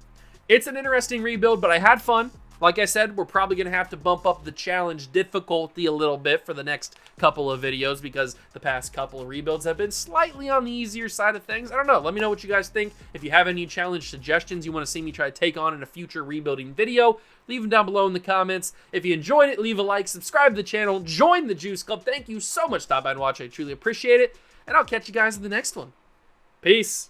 it's an interesting rebuild, but I had fun. Like I said, we're probably going to have to bump up the challenge difficulty a little bit for the next couple of videos because the past couple of rebuilds have been slightly on the easier side of things. I don't know. Let me know what you guys think. If you have any challenge suggestions you want to see me try to take on in a future rebuilding video, leave them down below in the comments. If you enjoyed it, leave a like, subscribe to the channel, join the Juice Club. Thank you so much for stopping by and watching. I truly appreciate it, and I'll catch you guys in the next one. Peace.